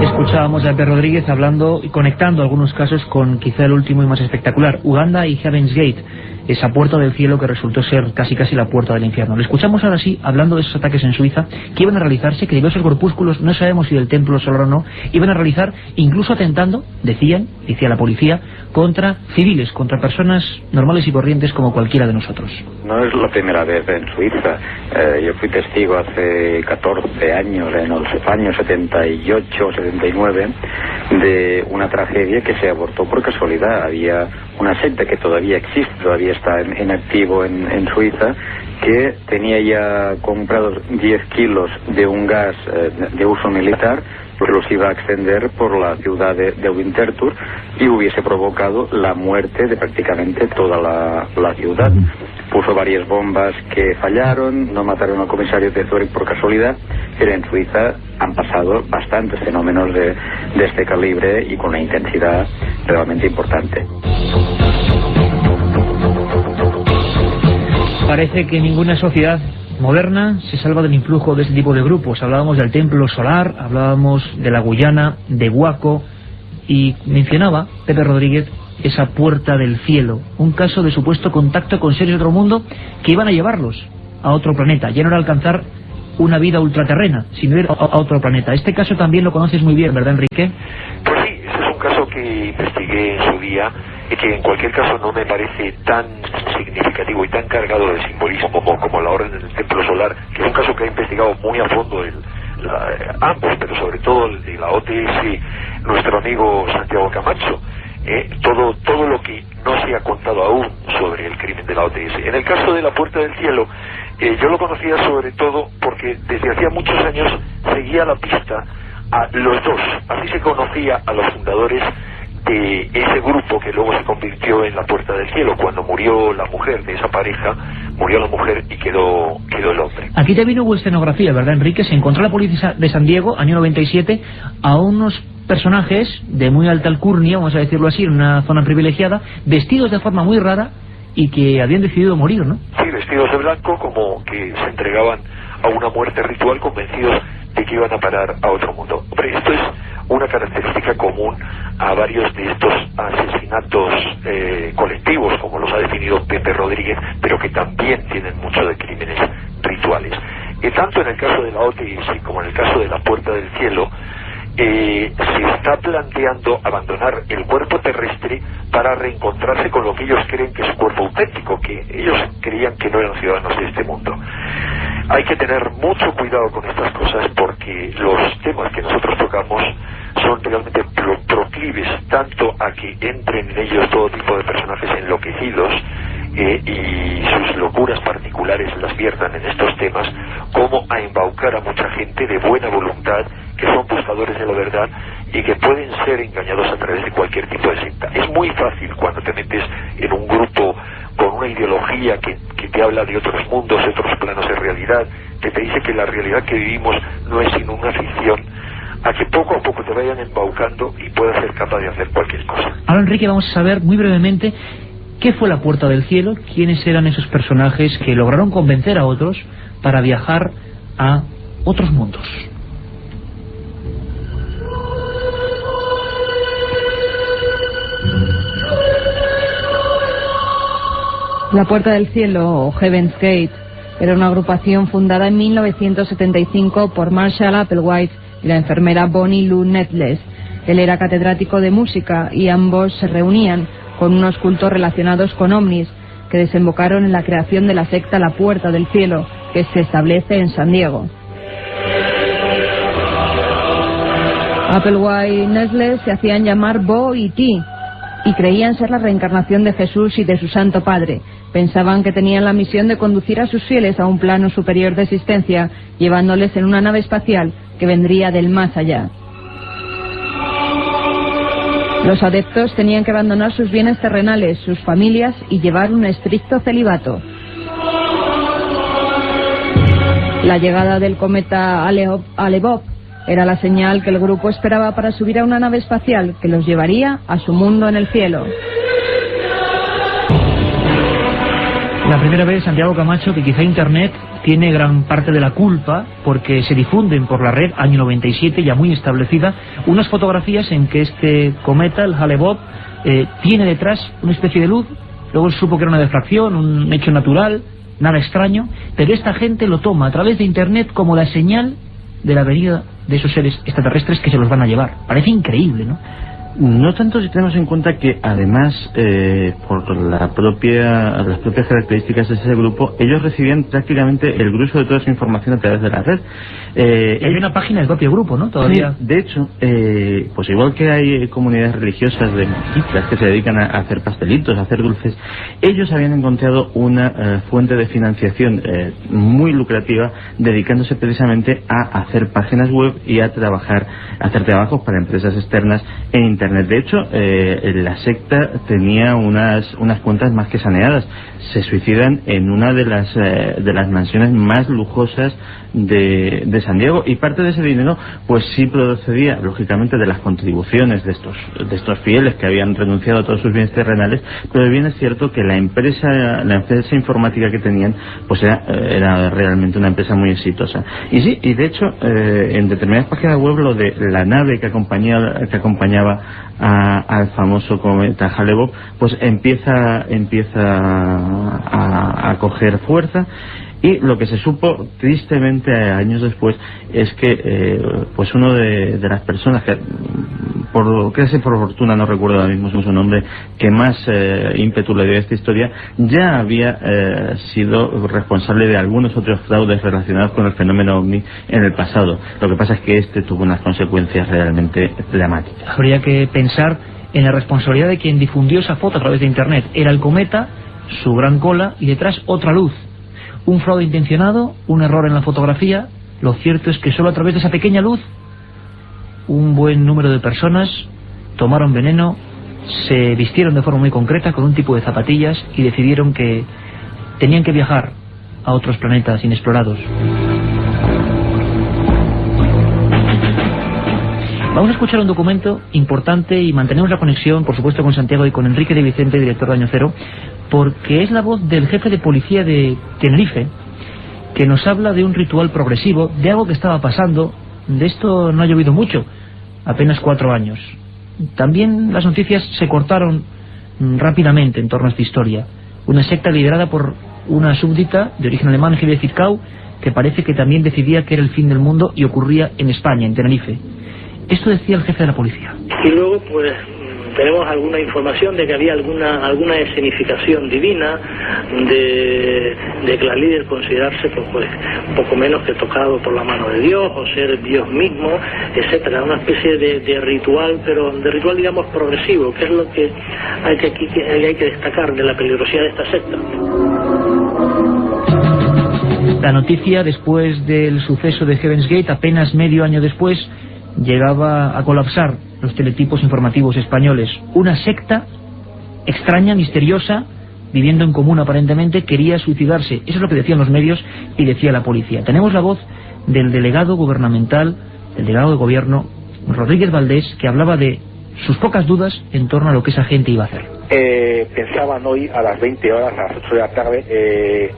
Escuchábamos a Pepe Rodríguez hablando y conectando algunos casos con quizá el último y más espectacular, Uganda y Heaven's Gate, esa puerta del cielo que resultó ser casi la puerta del infierno. Le escuchamos ahora sí hablando de esos ataques en Suiza que iban a realizarse, que diversos grupúsculos, no sabemos si del templo solar o no, iban a realizar, incluso atentando, decía la policía, contra civiles, contra personas normales y corrientes como cualquiera de nosotros. No es la primera vez en Suiza. Yo fui testigo hace 14 años, en los años 78 o 79, de una tragedia que se abortó por casualidad. Había una secta que todavía existe, todavía está en activo en Suiza, que tenía ya comprados 10 kilos de un gas de uso militar, que los iba a extender por la ciudad de Winterthur y hubiese provocado la muerte de prácticamente toda la ciudad. Puso varias bombas que fallaron, no mataron al comisario de Zurich por casualidad, pero en Suiza han pasado bastantes fenómenos de este calibre y con una intensidad realmente importante. Parece que ninguna sociedad moderna se salva del influjo de este tipo de grupos. Hablábamos del templo solar, hablábamos de la Guyana, de Waco, y mencionaba Pepe Rodríguez esa puerta del cielo, un caso de supuesto contacto con seres de otro mundo que iban a llevarlos a otro planeta. Ya no era alcanzar una vida ultraterrena, sino ir a otro planeta. Este caso también lo conoces muy bien, ¿verdad, Enrique? Pues sí, ese es un caso que investigué en su día y que en cualquier caso no me parece tan significativo y tan cargado de simbolismo como la Orden del Templo Solar, que es un caso que ha investigado muy a fondo ambos, pero sobre todo el la OTS, nuestro amigo Santiago Camacho. Todo lo que no se ha contado aún sobre el crimen de la OTS. En el caso de la Puerta del Cielo, yo lo conocía sobre todo porque desde hacía muchos años seguía la pista a los dos. Así se conocía a los fundadores de ese grupo que luego se convirtió en la Puerta del Cielo. Cuando murió la mujer de esa pareja, murió la mujer y quedó el hombre. Aquí también hubo escenografía, ¿verdad, Enrique? Se encontró la policía de San Diego, año 97, a unos personajes de muy alta alcurnia, vamos a decirlo así, en una zona privilegiada, vestidos de forma muy rara y que habían decidido morir, ¿no? Sí, vestidos de blanco, como que se entregaban a una muerte ritual, convencidos de que iban a parar a otro mundo. Hombre, esto es una característica común a varios de estos asesinatos colectivos, como los ha definido Pepe Rodríguez, pero que también tienen mucho de crímenes rituales. Tanto en el caso de la OTS como en el caso de la Puerta del Cielo, se está planteando abandonar el cuerpo terrestre para reencontrarse con lo que ellos creen que es su cuerpo auténtico, que ellos creían que no eran ciudadanos de este mundo. Hay que tener mucho cuidado con estas cosas porque los temas que nosotros tocamos son realmente proclives tanto a que entren en ellos todo tipo de personajes enloquecidos y sus locuras particulares las viertan en estos temas, como a embaucar a mucha gente de buena voluntad que son buscadores de la verdad y que pueden ser engañados a través de cualquier tipo de secta. Es muy fácil cuando te metes en un grupo con una ideología que te habla de otros mundos, de otros planos de realidad, que te dice que la realidad que vivimos no es sino una ficción, a que poco a poco te vayan embaucando y puedas ser capaz de hacer cualquier cosa. Ahora, Enrique, vamos a saber muy brevemente qué fue la Puerta del Cielo, quiénes eran esos personajes que lograron convencer a otros para viajar a otros mundos. La Puerta del Cielo, o Heaven's Gate, era una agrupación fundada en 1975 por Marshall Applewhite y la enfermera Bonnie Lou Nettles. Él era catedrático de música y ambos se reunían con unos cultos relacionados con ovnis que desembocaron en la creación de la secta La Puerta del Cielo, que se establece en San Diego. Applewhite y Nettles se hacían llamar Bo y Ti y creían ser la reencarnación de Jesús y de su Santo Padre. Pensaban que tenían la misión de conducir a sus fieles a un plano superior de existencia, llevándoles en una nave espacial que vendría del más allá. Los adeptos tenían que abandonar sus bienes terrenales, sus familias y llevar un estricto celibato. La llegada del cometa Alebop era la señal que el grupo esperaba para subir a una nave espacial que los llevaría a su mundo en el cielo. La primera vez, Santiago Camacho, que quizá Internet tiene gran parte de la culpa porque se difunden por la red, año 97, ya muy establecida, unas fotografías en que este cometa, el Hale-Bopp, tiene detrás una especie de luz. Luego se supo que era una defracción, un hecho natural, nada extraño, pero esta gente lo toma a través de Internet como la señal de la venida de esos seres extraterrestres que se los van a llevar. Parece increíble, ¿no? No tanto si tenemos en cuenta que además por las propias características de ese grupo, ellos recibían prácticamente el grueso de toda su información a través de la red. Hay una página del propio grupo, ¿no? Todavía. Sí, de hecho, pues igual que hay comunidades religiosas de monjitas que se dedican a hacer pastelitos, a hacer dulces, ellos habían encontrado una fuente de financiación muy lucrativa, dedicándose precisamente a hacer páginas web y a hacer trabajos para empresas externas en Internet. De hecho, la secta tenía unas cuentas más que saneadas. Se suicidan en una de las mansiones más lujosas de San Diego, y parte de ese dinero pues sí procedía lógicamente de las contribuciones de estos fieles que habían renunciado a todos sus bienes terrenales, pero bien es cierto que la empresa informática que tenían pues era realmente una empresa muy exitosa. Y sí, y de hecho en determinadas páginas web lo de la nave que acompañaba al famoso cometa Hale-Bopp pues empieza a coger fuerza. Y lo que se supo tristemente años después es que pues uno de las personas que por fortuna, no recuerdo ahora mismo su nombre, que más ímpetu le dio a esta historia, ya había sido responsable de algunos otros fraudes relacionados con el fenómeno OVNI en el pasado. Lo que pasa es que este tuvo unas consecuencias realmente dramáticas. Habría que pensar en la responsabilidad de quien difundió esa foto a través de Internet. Era el cometa, su gran cola y detrás otra luz. Un fraude intencionado, un error en la fotografía. Lo cierto es que solo a través de esa pequeña luz un buen número de personas tomaron veneno, se vistieron de forma muy concreta con un tipo de zapatillas y decidieron que tenían que viajar a otros planetas inexplorados. Vamos a escuchar un documento importante y mantenemos la conexión, por supuesto, con Santiago y con Enrique de Vicente, director de Año Cero, porque es la voz del jefe de policía de Tenerife, que nos habla de un ritual progresivo, de algo que estaba pasando. De esto no ha llovido mucho, apenas 4 años. También las noticias se cortaron rápidamente en torno a esta historia. Una secta liderada por una súbdita de origen alemán, Hilde Zwickau, que parece que también decidía que era el fin del mundo y ocurría en España, en Tenerife. Esto decía el jefe de la policía. Y luego, pues, tenemos alguna información de que había alguna escenificación divina, de que la líder considerarse pues poco menos que tocado por la mano de Dios, o ser Dios mismo, etcétera. Una especie de ritual, pero de ritual, digamos, progresivo, que es lo que hay que destacar de la peligrosidad de esta secta. La noticia, después del suceso de Heaven's Gate, apenas medio año después, llegaba a colapsar los teletipos informativos españoles. Una secta extraña, misteriosa, viviendo en común aparentemente, quería suicidarse. Eso es lo que decían los medios y decía la policía. Tenemos la voz del delegado gubernamental, del delegado de gobierno, Rodríguez Valdés, que hablaba de sus pocas dudas en torno a lo que esa gente iba a hacer. Pensaban hoy a las 20 horas, a las 8 de la tarde,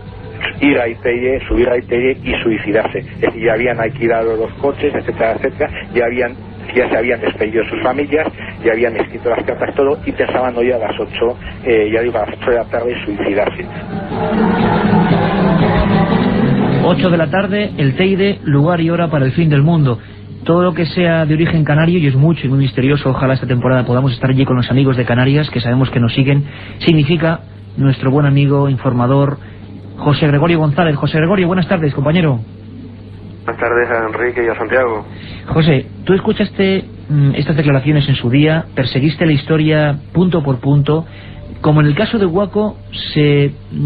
ir a Itelle, subir a Itelle y suicidarse. Es decir, ya habían alquilado los coches, etcétera, etcétera, ya se habían despedido sus familias ya habían escrito las cartas, todo, y pensaban hoy a las 8, ya digo, a las 8 de la tarde suicidarse. 8 de la tarde, el Teide, lugar y hora para el fin del mundo. Todo lo que sea de origen canario, y es mucho y muy misterioso, ojalá esta temporada podamos estar allí con los amigos de Canarias, que sabemos que nos siguen, significa nuestro buen amigo, informador, José Gregorio González. José Gregorio, buenas tardes, compañero. Buenas tardes a Enrique y a Santiago. José, tú escuchaste estas declaraciones en su día, perseguiste la historia punto por punto, como en el caso de Waco,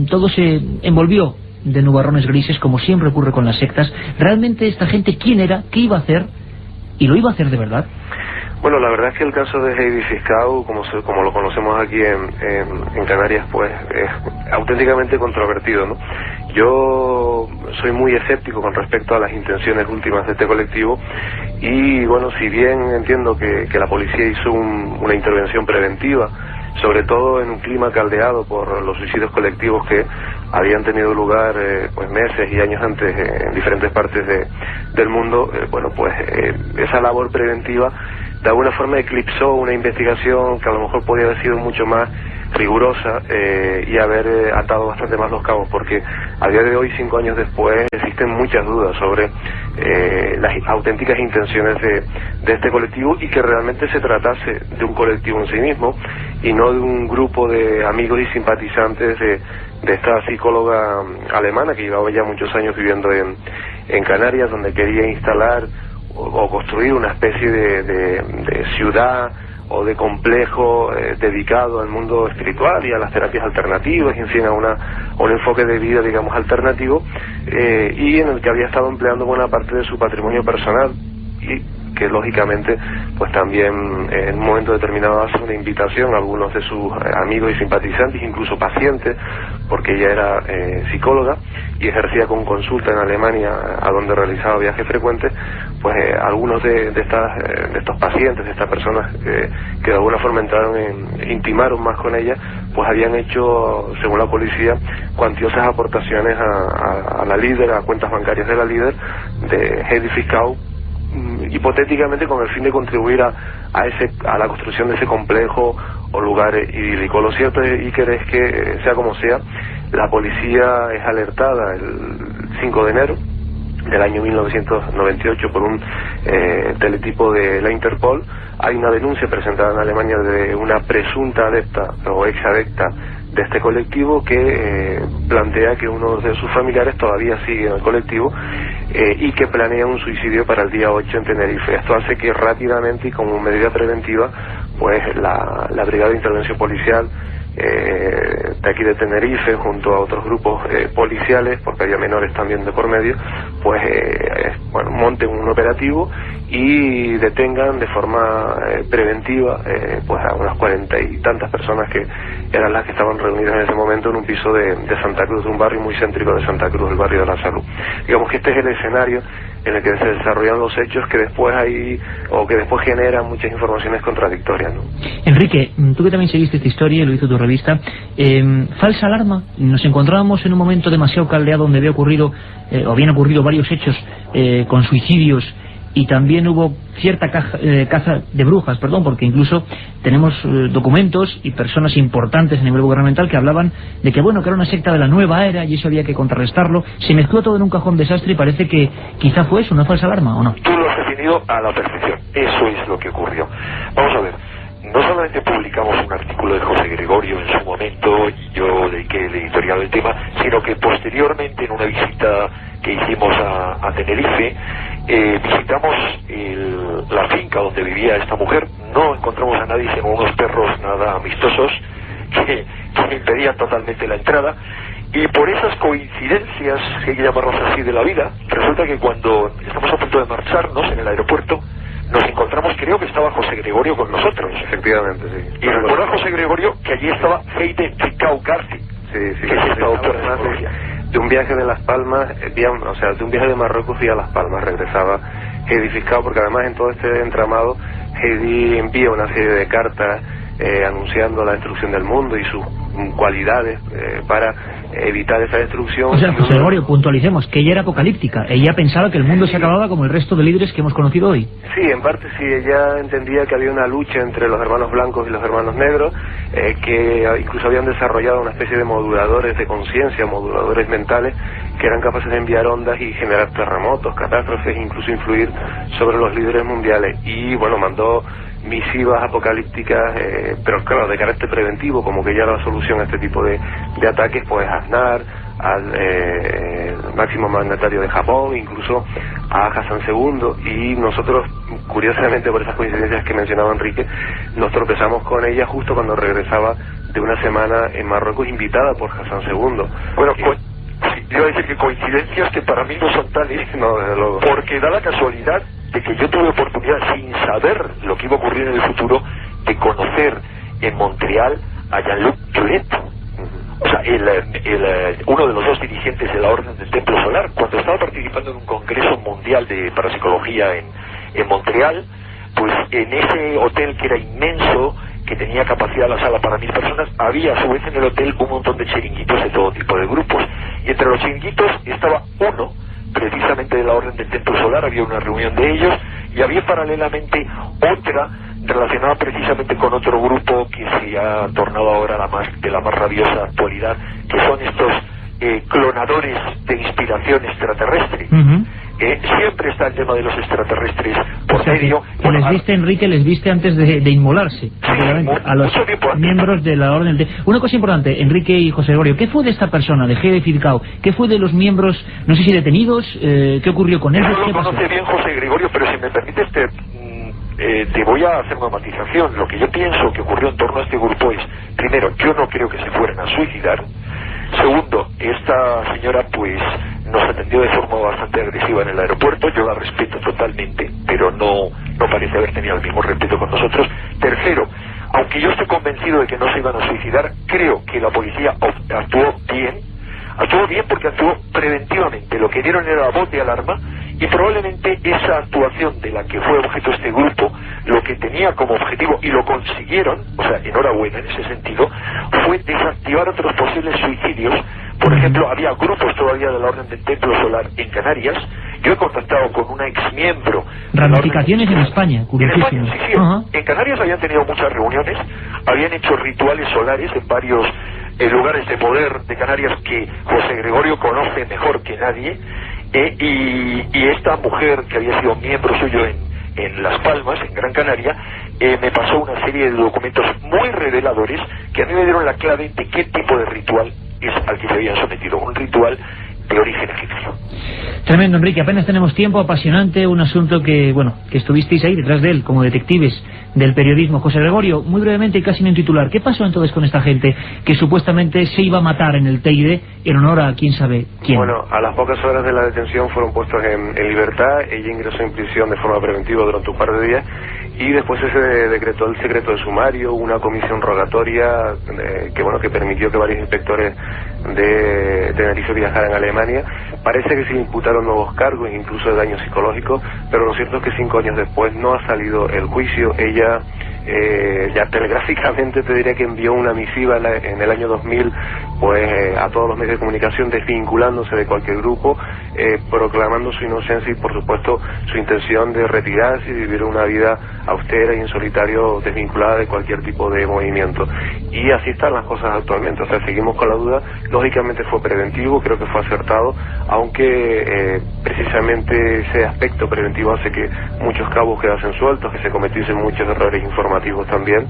todo se envolvió de nubarrones grises, como siempre ocurre con las sectas. ¿Realmente esta gente quién era? ¿Qué iba a hacer? ¿Y lo iba a hacer de verdad? Bueno, la verdad es que el caso de Heidi Fiscau, como lo conocemos aquí en Canarias, pues es auténticamente controvertido, ¿no? Yo soy muy escéptico con respecto a las intenciones últimas de este colectivo y, bueno, si bien entiendo que la policía hizo una intervención preventiva, sobre todo en un clima caldeado por los suicidios colectivos que habían tenido lugar pues meses y años antes en diferentes partes del mundo, bueno, pues esa labor preventiva de alguna forma eclipsó una investigación que a lo mejor podía haber sido mucho más rigurosa y haber atado bastante más los cabos, porque a día de hoy, 5 años después, existen muchas dudas sobre las auténticas intenciones de este colectivo y que realmente se tratase de un colectivo en sí mismo y no de un grupo de amigos y simpatizantes de esta psicóloga alemana que llevaba ya muchos años viviendo en Canarias, donde quería instalar o construir una especie de ciudad o de complejo dedicado al mundo espiritual y a las terapias alternativas, y en fin, a un enfoque de vida, digamos, alternativo, y en el que había estado empleando buena parte de su patrimonio personal, y que lógicamente pues también en un momento determinado hace una invitación a algunos de sus amigos y simpatizantes, incluso pacientes, porque ella era psicóloga y ejercía con consulta en Alemania, a donde realizaba viajes frecuentes. Pues algunos de estos pacientes, de estas personas que de alguna forma intimaron más con ella, pues habían hecho, según la policía, cuantiosas aportaciones a la líder, a cuentas bancarias de la líder, de Heidi Fiscau, hipotéticamente con el fin de contribuir a la construcción de ese complejo o lugar idílico. Lo cierto, Iker, es que sea como sea, la policía es alertada el 5 de enero del año 1998 por un teletipo de la Interpol. Hay una denuncia presentada en Alemania de una presunta adepta o exadepta de este colectivo que plantea que uno de sus familiares todavía sigue en el colectivo y que planea un suicidio para el día 8 en Tenerife. Esto hace que rápidamente y como medida preventiva, pues la Brigada de Intervención Policial de aquí de Tenerife, junto a otros grupos policiales, porque había menores también de por medio, pues monten un operativo y detengan de forma preventiva pues a unas 40 y tantas personas que eran las que estaban reunidas en ese momento en un piso de Santa Cruz, de un barrio muy céntrico de Santa Cruz, el barrio de la Salud. Digamos que este es el escenario en el que se desarrollan los hechos que después generan muchas informaciones contradictorias, ¿no? Enrique, tú que también seguiste esta historia y lo hizo tu revista, falsa alarma. Nos encontrábamos en un momento demasiado caldeado donde habían ocurrido varios hechos con suicidios, y también hubo cierta caza de brujas, porque incluso tenemos documentos y personas importantes a nivel gubernamental que hablaban de que era una secta de la nueva era y eso había que contrarrestarlo. Se mezcló todo en un cajón desastre y parece que quizá fue eso, una falsa alarma, ¿o no? Tú lo has definido a la perfección. Eso es lo que ocurrió. Vamos a ver. No solamente publicamos un artículo de José Gregorio en su momento y yo dediqué el editorial del tema, sino que posteriormente, en una visita que hicimos a Tenerife, visitamos la finca donde vivía esta mujer. No encontramos a nadie sino unos perros nada amistosos que impedían totalmente la entrada, y por esas coincidencias, que hay que llamarlas así, de la vida, resulta que cuando estamos a punto de marcharnos en el aeropuerto, nos encontramos, creo que estaba José Gregorio con nosotros. Efectivamente, sí. Y recuerdo a José Gregorio que allí estaba Heidi Fiscau Garci, que es esta autora de un viaje de Las Palmas, de un viaje de Marruecos y a Las Palmas regresaba Heidi Fiscau, porque además en todo este entramado Heidi envía una serie de cartas anunciando la destrucción del mundo y sus cualidades para evitar esa destrucción. O sea, José Gregorio, puntualicemos que ella era apocalíptica. Ella pensaba que el mundo se acababa como el resto de líderes que hemos conocido hoy. Sí, en parte sí. Ella entendía que había una lucha entre los hermanos blancos y los hermanos negros, que incluso habían desarrollado una especie de moduladores de conciencia, moduladores mentales, que eran capaces de enviar ondas y generar terremotos, catástrofes, incluso influir sobre los líderes mundiales. Y bueno, mandó misivas apocalípticas, pero claro, de carácter preventivo, como que ya la solución a este tipo de ataques, pues a Aznar, al máximo mandatario de Japón, incluso a Hassan II, y nosotros, curiosamente por esas coincidencias que mencionaba Enrique, nos tropezamos con ella justo cuando regresaba de una semana en Marruecos, invitada por Hassan II. Bueno, pues yo iba a decir que coincidencias que para mí no son tales, no, desde luego, porque da la casualidad de que yo tuve oportunidad, sin saber lo que iba a ocurrir en el futuro, de conocer en Montreal a Jean-Luc Juret, o sea, uno de los dos dirigentes de la Orden del Templo Solar, cuando estaba participando en un congreso mundial de parapsicología en Montreal. Pues en ese hotel, que era inmenso, que tenía capacidad la sala para 1000 personas, había a su vez en el hotel un montón de chiringuitos de todo tipo de grupos, y entre los chiringuitos estaba uno precisamente de la Orden del Templo Solar. Había una reunión de ellos, y había paralelamente otra relacionada precisamente con otro grupo que se ha tornado ahora de la más rabiosa actualidad, que son estos clonadores de inspiración extraterrestre. Siempre está el tema de los extraterrestres por medio. Que les viste, Enrique, les viste antes de inmolarse, a los miembros de la Orden. Una cosa importante, Enrique y José Gregorio, ¿qué fue de esta persona, de Heidi Fidelkau? ¿Qué fue de los miembros, no sé si detenidos? ¿Qué ocurrió con ellos? No lo conoce bien José Gregorio, pero si me permites te voy a hacer una matización. Lo que yo pienso que ocurrió en torno a este grupo es, primero, yo no creo que se fueran a suicidar. Segundo, esta señora pues nos atendió de forma bastante agresiva en el aeropuerto. Yo la respeto totalmente, pero no parece haber tenido el mismo respeto con nosotros. Tercero, aunque yo estoy convencido de que no se iban a suicidar, creo que la policía actuó bien porque actuó preventivamente. Lo que dieron era la voz de alarma, y probablemente esa actuación de la que fue objeto este grupo, lo que tenía como objetivo, y lo consiguieron, o sea, enhorabuena en ese sentido, fue desactivar otros posibles suicidios. Por ejemplo, había grupos todavía de la Orden del Templo Solar en Canarias. Yo he contactado con una exmiembro. Ramificaciones en España, curiosísimo. En España, sí. En Canarias habían tenido muchas reuniones, habían hecho rituales solares en varios lugares de poder de Canarias que José Gregorio conoce mejor que nadie, y esta mujer, que había sido miembro suyo en Las Palmas, en Gran Canaria, me pasó una serie de documentos muy reveladores que a mí me dieron la clave de qué tipo de ritual es al que se habían sometido, un ritual de origen egipcio. Tremendo, Enrique, apenas tenemos tiempo, apasionante, un asunto que estuvisteis ahí detrás de él como detectives del periodismo. José Gregorio, muy brevemente y casi en un titular, ¿qué pasó entonces con esta gente que supuestamente se iba a matar en el Teide en honor a quién sabe quién? Bueno, a las pocas horas de la detención fueron puestos en libertad. Ella ingresó en prisión de forma preventiva durante un par de días, y después se decretó el secreto de sumario, una comisión rogatoria que permitió que varios inspectores de Tenerife viajaran a Alemania. Parece que se imputaron nuevos cargos, incluso de daño psicológico, pero lo cierto es que 5 años después no ha salido el juicio. Ella ya telegráficamente te diría que envió una misiva en el año 2000 a todos los medios de comunicación, desvinculándose de cualquier grupo, proclamando su inocencia y por supuesto su intención de retirarse y vivir una vida austera y en solitario, desvinculada de cualquier tipo de movimiento. Y así están las cosas actualmente. O sea, seguimos con la duda. Lógicamente fue preventivo, creo que fue acertado, aunque precisamente ese aspecto preventivo hace que muchos cabos quedasen sueltos, que se cometiesen muchos errores informativos también,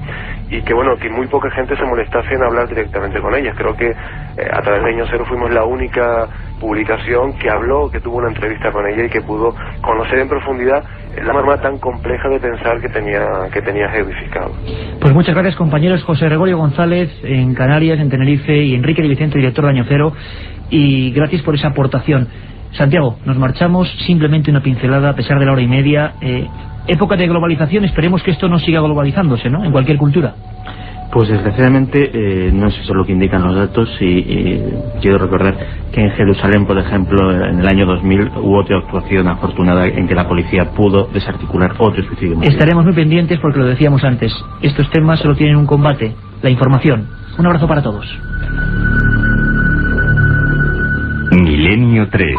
y que muy poca gente se molestase en hablar directamente con ellas. Creo que a través de Año Cero fuimos la única publicación que habló, que tuvo una entrevista con ella y que pudo conocer en profundidad la forma tan compleja de pensar que tenía Heidi Fidelkau. Pues muchas gracias, compañeros. José Gregorio González en Canarias, en Tenerife, y Enrique de Vicente, director de Año Cero, y gracias por esa aportación. Santiago, nos marchamos, simplemente una pincelada a pesar de la hora y media. Época de globalización, esperemos que esto no siga globalizándose, ¿no?, en cualquier cultura. Pues desgraciadamente no es eso lo que indican los datos y quiero recordar que en Jerusalén, por ejemplo, en el año 2000 hubo otra actuación afortunada en que la policía pudo desarticular otro suicidio. Estaremos muy pendientes porque lo decíamos antes, estos temas solo tienen un combate, la información. Un abrazo para todos. Milenio 3.